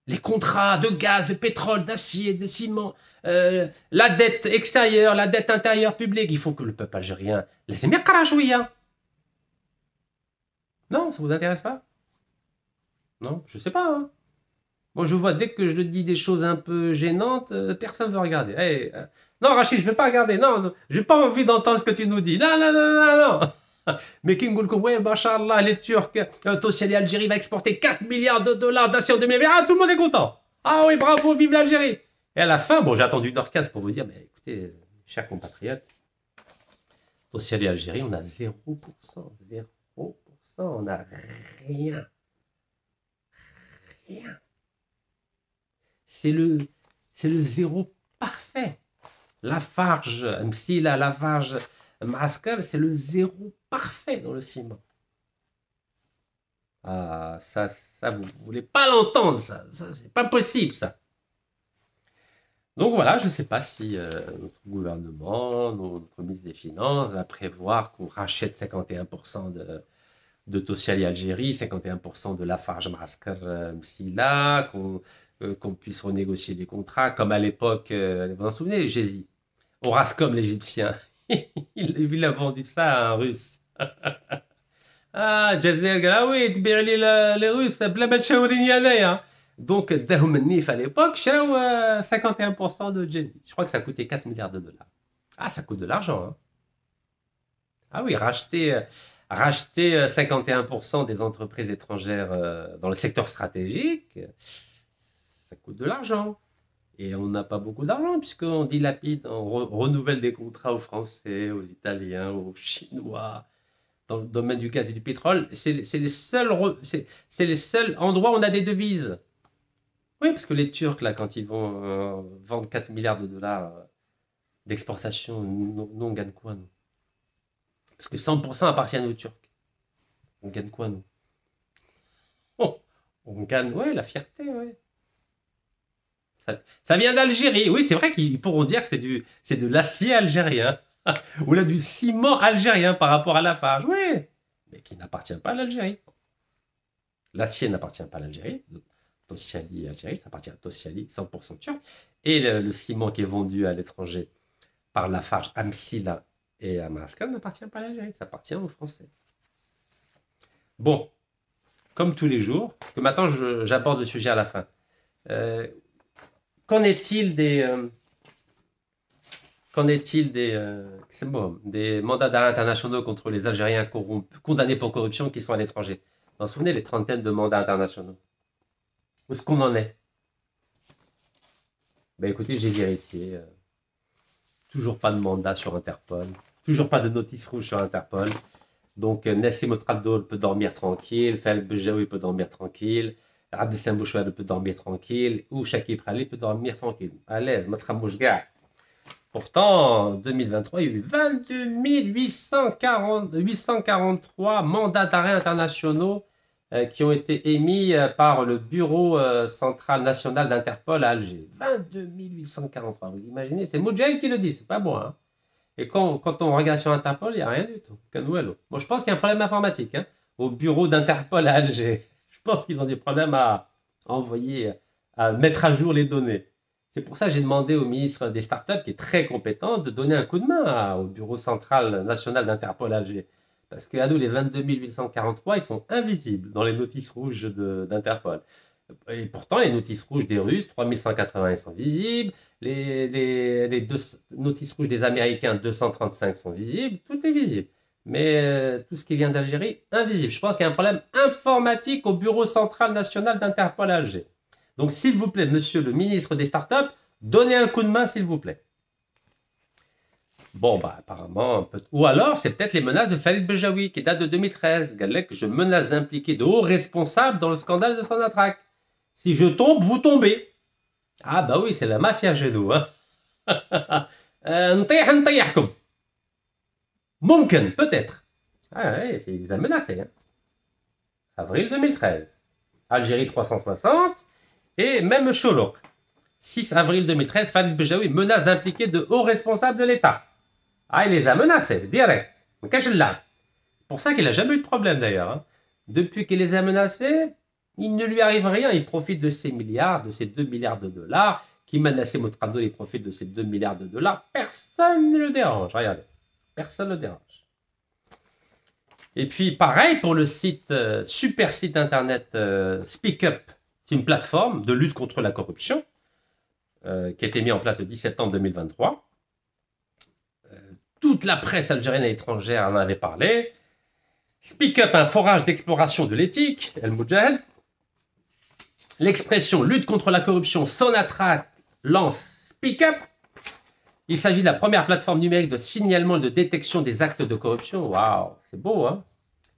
Les contrats de gaz, de pétrole, d'acier, de ciment, la dette extérieure, la dette intérieure publique. Il faut que le peuple algérien les aime bien. Non, ça vous intéresse pas? Non, je sais pas. Hein. Moi, je vois, dès que je dis des choses un peu gênantes, personne ne veut regarder. Hey, non, Rachid, je ne vais pas regarder. Non, je n'ai pas envie d'entendre ce que tu nous dis. Non, non, non, non, non. Mais Kingoulkou, ouais, machallah, les Turcs, Tosyali Algérie va exporter 4 milliards de dollars d'acier en 2020. Ah, tout le monde est content. Ah oui, bravo, vive l'Algérie. Et à la fin, bon, j'ai attendu 1h15 pour vous dire, mais écoutez, chers compatriotes, Tosyali Algérie, on a 0%. 0%. On n'a rien. Rien. C'est le zéro parfait. Lafarge, Msila, Lafarge, Maaskar, c'est le zéro parfait dans le ciment. Ah, ça vous voulez pas l'entendre, ça c'est pas possible, ça. Donc voilà, je ne sais pas si notre gouvernement, notre ministre des Finances va prévoir qu'on rachète 51% de Tosyali Algérie, 51% de Lafarge Maaskar Msila, qu'on puisse renégocier des contrats, comme à l'époque, vous vous en souvenez, Gézi, Orascom l'Égyptien, il a vendu ça à un Russe. Ah, Jazer, ah oui, les Russes, bla bla hein. Donc, Daoum Nif à l'époque, 51% de Gézi. Je crois que ça coûtait 4 milliards de dollars. Ah, ça coûte de l'argent, hein. Ah oui, racheter 51% des entreprises étrangères dans le secteur stratégique, ça coûte de l'argent. Et on n'a pas beaucoup d'argent puisqu'on dilapide, on renouvelle des contrats aux Français, aux Italiens, aux Chinois, dans le domaine du gaz et du pétrole. C'est les seuls endroits où on a des devises. Oui, parce que les Turcs, là, quand ils vont vendre 4 milliards de dollars d'exportation, nous, on gagne quoi, nous? Parce que 100% appartiennent aux Turcs. On gagne quoi, nous? Oh, on gagne, ouais, la fierté, ouais. Ça vient d'Algérie. Oui, c'est vrai qu'ils pourront dire que c'est de l'acier algérien. Ou là, du ciment algérien par rapport à Lafarge. Oui, mais qui n'appartient pas à l'Algérie. L'acier n'appartient pas à l'Algérie. Tosyali, Algérie, ça appartient à Tosyali, 100% turc. Et le ciment qui est vendu à l'étranger par Lafarge, Amsila et Amascan n'appartient pas à l'Algérie, ça appartient aux Français. Bon, comme tous les jours, parce que maintenant j'aborde le sujet à la fin. Qu'en est-il des mandats d'arrêt internationaux contre les Algériens condamnés pour corruption qui sont à l'étranger? Vous vous souvenez, les trentaines de mandats internationaux? Où est-ce qu'on en est? Ben écoutez, j'ai vérifié. Toujours pas de mandat sur Interpol. Toujours pas de notice rouge sur Interpol. Donc Nassim Otradol peut dormir tranquille. Faïd Bejaoui peut dormir tranquille. Abdeslam Bouchouad peut dormir tranquille. Ou Shakib Rali peut dormir tranquille. À l'aise, Matramouchga. Pourtant, en 2023, il y a eu 22 843 mandats d'arrêt internationaux qui ont été émis par le Bureau central national d'Interpol à Alger. 22 843, vous imaginez? C'est Moudjahid qui le dit, c'est pas moi. Hein. Et quand on regarde sur Interpol, il n'y a rien du tout. Moi, je pense qu'il y a un problème informatique au bureau d'Interpol à Alger. Je pense qu'ils ont des problèmes à envoyer, à mettre à jour les données. C'est pour ça que j'ai demandé au ministre des Startups, qui est très compétent, de donner un coup de main au bureau central national d'Interpol à Alger. Parce qu'à nous, les 22 843, ils sont invisibles dans les notices rouges d'Interpol. Et pourtant, les notices rouges des Russes, 3180, sont visibles. Les deux notices rouges des Américains, 235, sont visibles. Tout est visible. Mais tout ce qui vient d'Algérie, invisible. Je pense qu'il y a un problème informatique au bureau central national d'Interpol à Alger. Donc, s'il vous plaît, monsieur le ministre des Startups, donnez un coup de main, s'il vous plaît. Bon, bah, apparemment, ou alors, c'est peut-être les menaces de Faïd Bejaoui, qui date de 2013. Galek, je menace d'impliquer de hauts responsables dans le scandale de Sonatrach. Si je tombe, vous tombez. Ah, bah oui, c'est la mafia chez nous. نطيحكم. ممكن, peut-être. Ah, ouais, il les a menacés. Hein. Avril 2013. Algérie 360. Et même Cholok. 6 avril 2013, Faïd Bejaoui menace d'impliquer de hauts responsables de l'État. Ah, il les a menacés, direct. Pour ça qu'il n'a jamais eu de problème d'ailleurs. Hein. Depuis qu'il les a menacés, il ne lui arrive rien. Il profite de ces milliards, de ces 2 milliards de dollars. Qui menacé Motradol, il profite de ces 2 milliards de dollars. Personne ne le dérange. Regardez. Personne ne le dérange. Et puis, pareil pour le site, super site internet SpeakUp. C'est une plateforme de lutte contre la corruption qui a été mise en place le 10 septembre 2023. Toute la presse algérienne et étrangère en avait parlé. SpeakUp, un forage d'exploration de l'éthique, El Moudjahel. L'expression lutte contre la corruption, Sonatrach lance SpeakUp. Il s'agit de la première plateforme numérique de signalement et de détection des actes de corruption. Waouh, c'est beau, hein?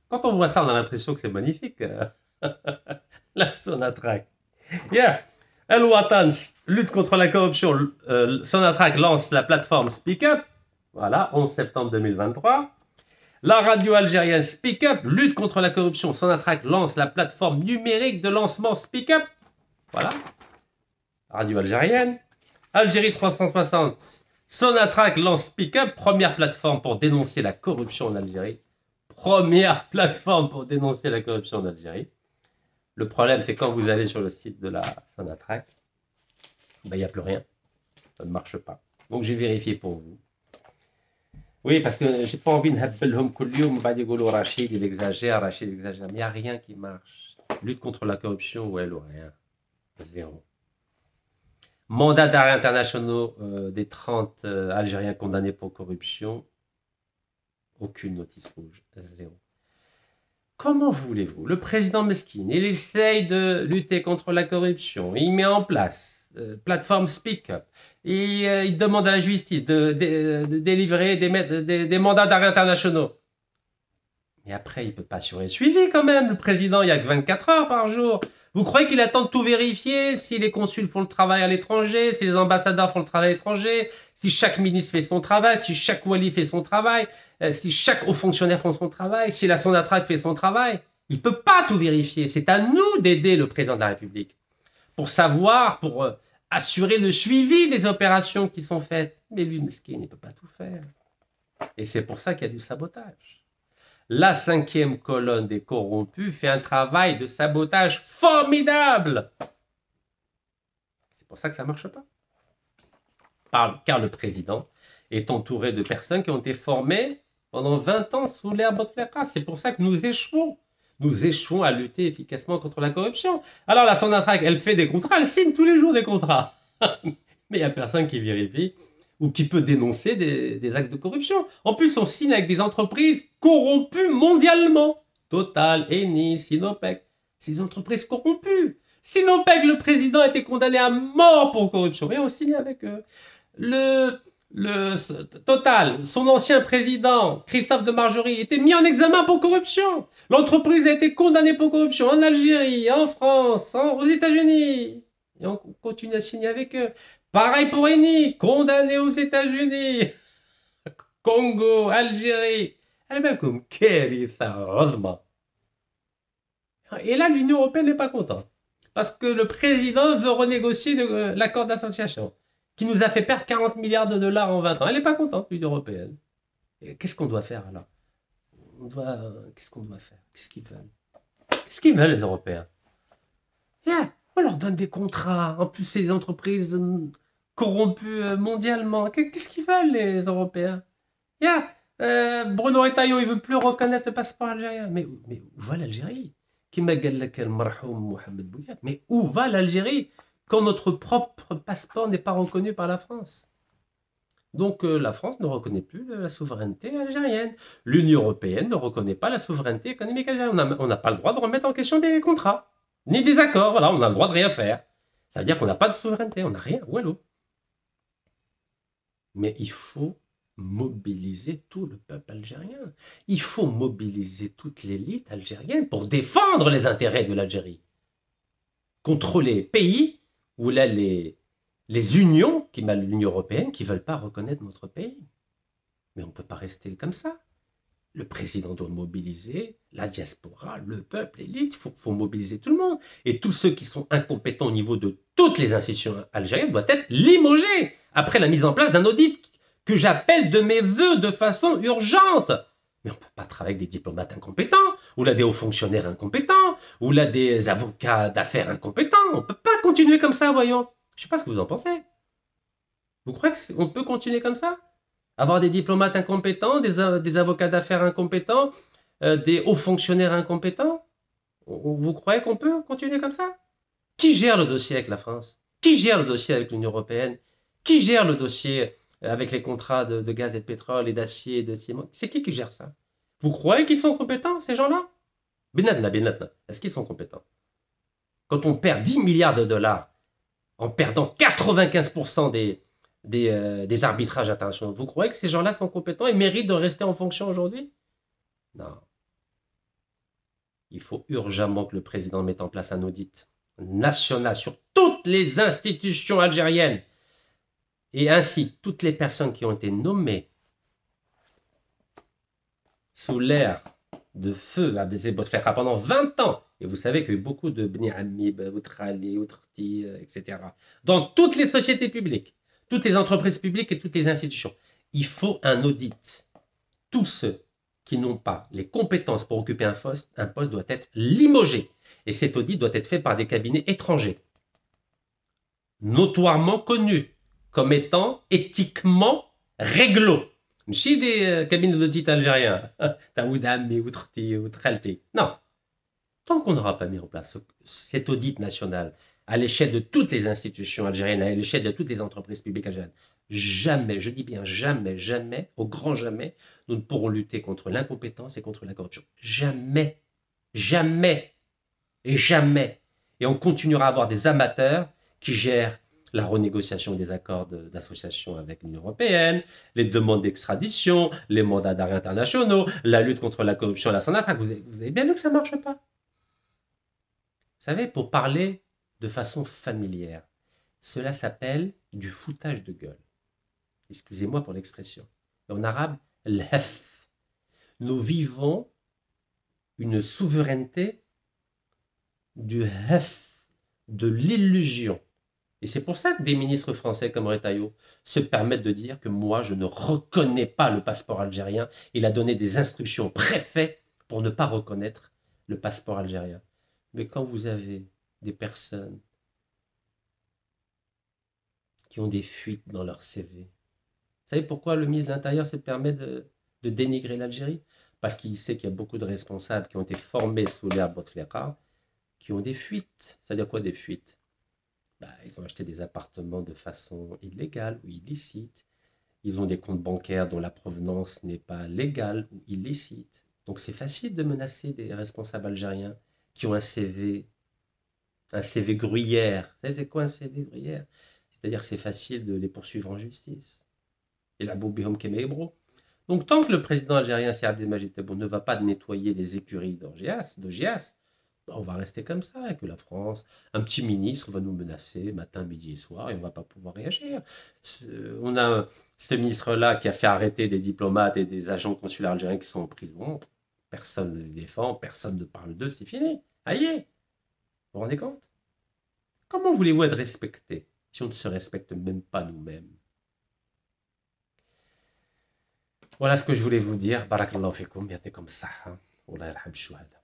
Quand on voit ça, on a l'impression que c'est magnifique. La Sonatrach. Yeah. El Watan, lutte contre la corruption, Sonatrach lance la plateforme SpeakUp. Voilà, 11 septembre 2023. La radio algérienne SpeakUp, lutte contre la corruption, Sonatrach lance la plateforme numérique de lancement SpeakUp. Voilà. Radio algérienne. Algérie 360, Sonatrach lance SpeakUp, première plateforme pour dénoncer la corruption en Algérie. Première plateforme pour dénoncer la corruption en Algérie. Le problème, c'est quand vous allez sur le site de la Sonatrach, ben, il n'y a plus rien. Ça ne marche pas. Donc, j'ai vérifié pour vous. Oui, parce que j'ai pas envie de habbelhum kullium, Rachid, il exagère, mais il n'y a rien qui marche. Lutte contre la corruption, ouais, rien. Zéro. Mandat d'arrêt internationaux des 30 Algériens condamnés pour corruption. Aucune notice rouge. Zéro. Comment voulez-vous? Le président Mesquine, il essaye de lutter contre la corruption. Il met en place plateforme SpeakUp. Il demande à la justice de délivrer des mandats d'arrêt internationaux. Mais après, il ne peut pas assurer le suivi quand même. Le président, il n'y a que 24 heures par jour Vous croyez qu'il attend de tout vérifier si les consuls font le travail à l'étranger, si les ambassadeurs font le travail à l'étranger, si chaque ministre fait son travail, si chaque wali fait son travail, si chaque haut fonctionnaire fait son travail, si la Sonatrach fait son travail? Il ne peut pas tout vérifier. C'est à nous d'aider le président de la République pour savoir, pour assurer le suivi des opérations qui sont faites. Mais lui, mesquin, il ne peut pas tout faire. Et c'est pour ça qu'il y a du sabotage. La 5e colonne des corrompus fait un travail de sabotage formidable. C'est pour ça que ça ne marche pas. Car le président est entouré de personnes qui ont été formées pendant 20 ans sous l'ère Bouteflika. C'est pour ça que nous échouons. Nous échouons à lutter efficacement contre la corruption. Alors la Sonatrach, elle fait des contrats, elle signe tous les jours des contrats. Mais il n'y a personne qui vérifie ou qui peut dénoncer des actes de corruption. En plus, on signe avec des entreprises corrompues mondialement. Total, Eni, Sinopec. Ces entreprises corrompues. Sinopec, le président a été condamné à mort pour corruption. Et on signe avec eux. Total, son ancien président, Christophe de Margerie, était mis en examen pour corruption. L'entreprise a été condamnée pour corruption en Algérie, en France, aux États-Unis. Et on continue à signer avec eux. Pareil pour Eni, condamné aux États-Unis. Congo, Algérie. Eh bien, comme heureusement. Et là, l'Union européenne n'est pas contente. Parce que le président veut renégocier l'accord d'association, qui nous a fait perdre 40 milliards de dollars en 20 ans. Elle n'est pas contente, l'Union européenne. Qu'est-ce qu'on doit faire alors? Qu'est-ce qu'on doit faire? Qu'est-ce qu'ils veulent? Qu'est-ce qu'ils veulent, les Européens? Yeah. On leur donne des contrats. En plus, c'est des entreprises corrompues mondialement. Qu'est-ce qu'ils veulent, les Européens? Bruno Retailleau, il ne veut plus reconnaître le passeport algérien. Mais où va l'Algérie? Mais où va l'Algérie quand notre propre passeport n'est pas reconnu par la France? Donc la France ne reconnaît plus la souveraineté algérienne. L'Union européenne ne reconnaît pas la souveraineté économique algérienne. On n'a pas le droit de remettre en question des contrats, ni des accords. Voilà, on a le droit de rien faire. Ça veut dire qu'on n'a pas de souveraineté, on n'a rien. Wallo. Mais il faut mobiliser tout le peuple algérien. Il faut mobiliser toute l'élite algérienne pour défendre les intérêts de l'Algérie contre les pays où là les unions, l'Union européenne, qui ne veulent pas reconnaître notre pays. Mais on ne peut pas rester comme ça. Le président doit mobiliser la diaspora, le peuple, l'élite. Il faut mobiliser tout le monde. Et tous ceux qui sont incompétents au niveau de toutes les institutions algériennes doivent être limogés après la mise en place d'un audit que j'appelle de mes voeux de façon urgente. Mais on ne peut pas travailler avec des diplomates incompétents, ou là des hauts fonctionnaires incompétents, ou là des avocats d'affaires incompétents. On ne peut pas continuer comme ça, voyons. Je ne sais pas ce que vous en pensez. Vous croyez qu'on peut continuer comme ça? Avoir des diplomates incompétents, des avocats d'affaires incompétents, des hauts fonctionnaires incompétents? Vous croyez qu'on peut continuer comme ça? Qui gère le dossier avec la France? Qui gère le dossier avec l'Union européenne? Qui gère le dossier avec les contrats de gaz et de pétrole et d'acier et de ciment? C'est qui gère ça? Vous croyez qu'ils sont compétents, ces gens-là? Benatna. Est-ce qu'ils sont compétents? Quand on perd 10 milliards de dollars en perdant 95% des arbitrages internationaux, vous croyez que ces gens-là sont compétents et méritent de rester en fonction aujourd'hui? Non. Il faut urgemment que le président mette en place un audit national sur toutes les institutions algériennes. Et ainsi, toutes les personnes qui ont été nommées sous l'ère de feu Abdelaziz Bouteflika pendant 20 ans, et vous savez qu'il y a eu beaucoup de Bni Ami, Outrali, Outrti, etc., dans toutes les sociétés publiques, toutes les entreprises publiques et toutes les institutions, il faut un audit. Tous ceux qui n'ont pas les compétences pour occuper un poste doit être limogé. Et cet audit doit être fait par des cabinets étrangers, notoirement connus comme étant éthiquement réglo. Pas des cabinets d'audit algériens. Non. Tant qu'on n'aura pas mis en place cet audit national à l'échelle de toutes les institutions algériennes, à l'échelle de toutes les entreprises publiques algériennes, jamais, je dis bien jamais, jamais, au grand jamais, nous ne pourrons lutter contre l'incompétence et contre la corruption. Jamais. Jamais. Et jamais. Et on continuera à avoir des amateurs qui gèrent la renégociation des accords d'association avec l'Union européenne, les demandes d'extradition, les mandats d'arrêt internationaux, la lutte contre la corruption à la Sonatrach. Vous avez bien vu que ça ne marche pas. savez, pour parler de façon familière. Cela s'appelle du foutage de gueule. Excusez-moi pour l'expression. En arabe, l'hef. Nous vivons une souveraineté du hef, de l'illusion. Et c'est pour ça que des ministres français comme Retailleau se permettent de dire que moi, je ne reconnais pas le passeport algérien. Il a donné des instructions au préfet pour ne pas reconnaître le passeport algérien. Mais quand vous avez des personnes qui ont des fuites dans leur CV, vous savez pourquoi le ministre de l'Intérieur se permet de dénigrer l'Algérie? Parce qu'il sait qu'il y a beaucoup de responsables qui ont été formés sous l'ère Bouteflika, qui ont des fuites. C'est-à-dire quoi des fuites? Ils ont acheté des appartements de façon illégale ou illicite. Ils ont des comptes bancaires dont la provenance n'est pas légale ou illicite. Donc c'est facile de menacer des responsables algériens qui ont un CV gruyère. Vous savez c'est quoi un CV gruyère? C'est-à-dire que c'est facile de les poursuivre en justice. Et la boubihom kemeibro. Donc tant que le président algérien Si Abdelmadjid Tebboune ne va pas nettoyer les écuries d'Ogias, on va rester comme ça, et que la France, un petit ministre va nous menacer matin, midi et soir, et on ne va pas pouvoir réagir. On a ce ministre-là qui a fait arrêter des diplomates et des agents consulaires algériens qui sont en prison. Personne ne les défend, personne ne parle d'eux, c'est fini. Aïe, vous vous rendez compte? Comment voulez-vous être respecté si on ne se respecte même pas nous-mêmes? Voilà ce que je voulais vous dire. Barakallahu fikoum, bientôt comme ça. Wallah yarham shuhada.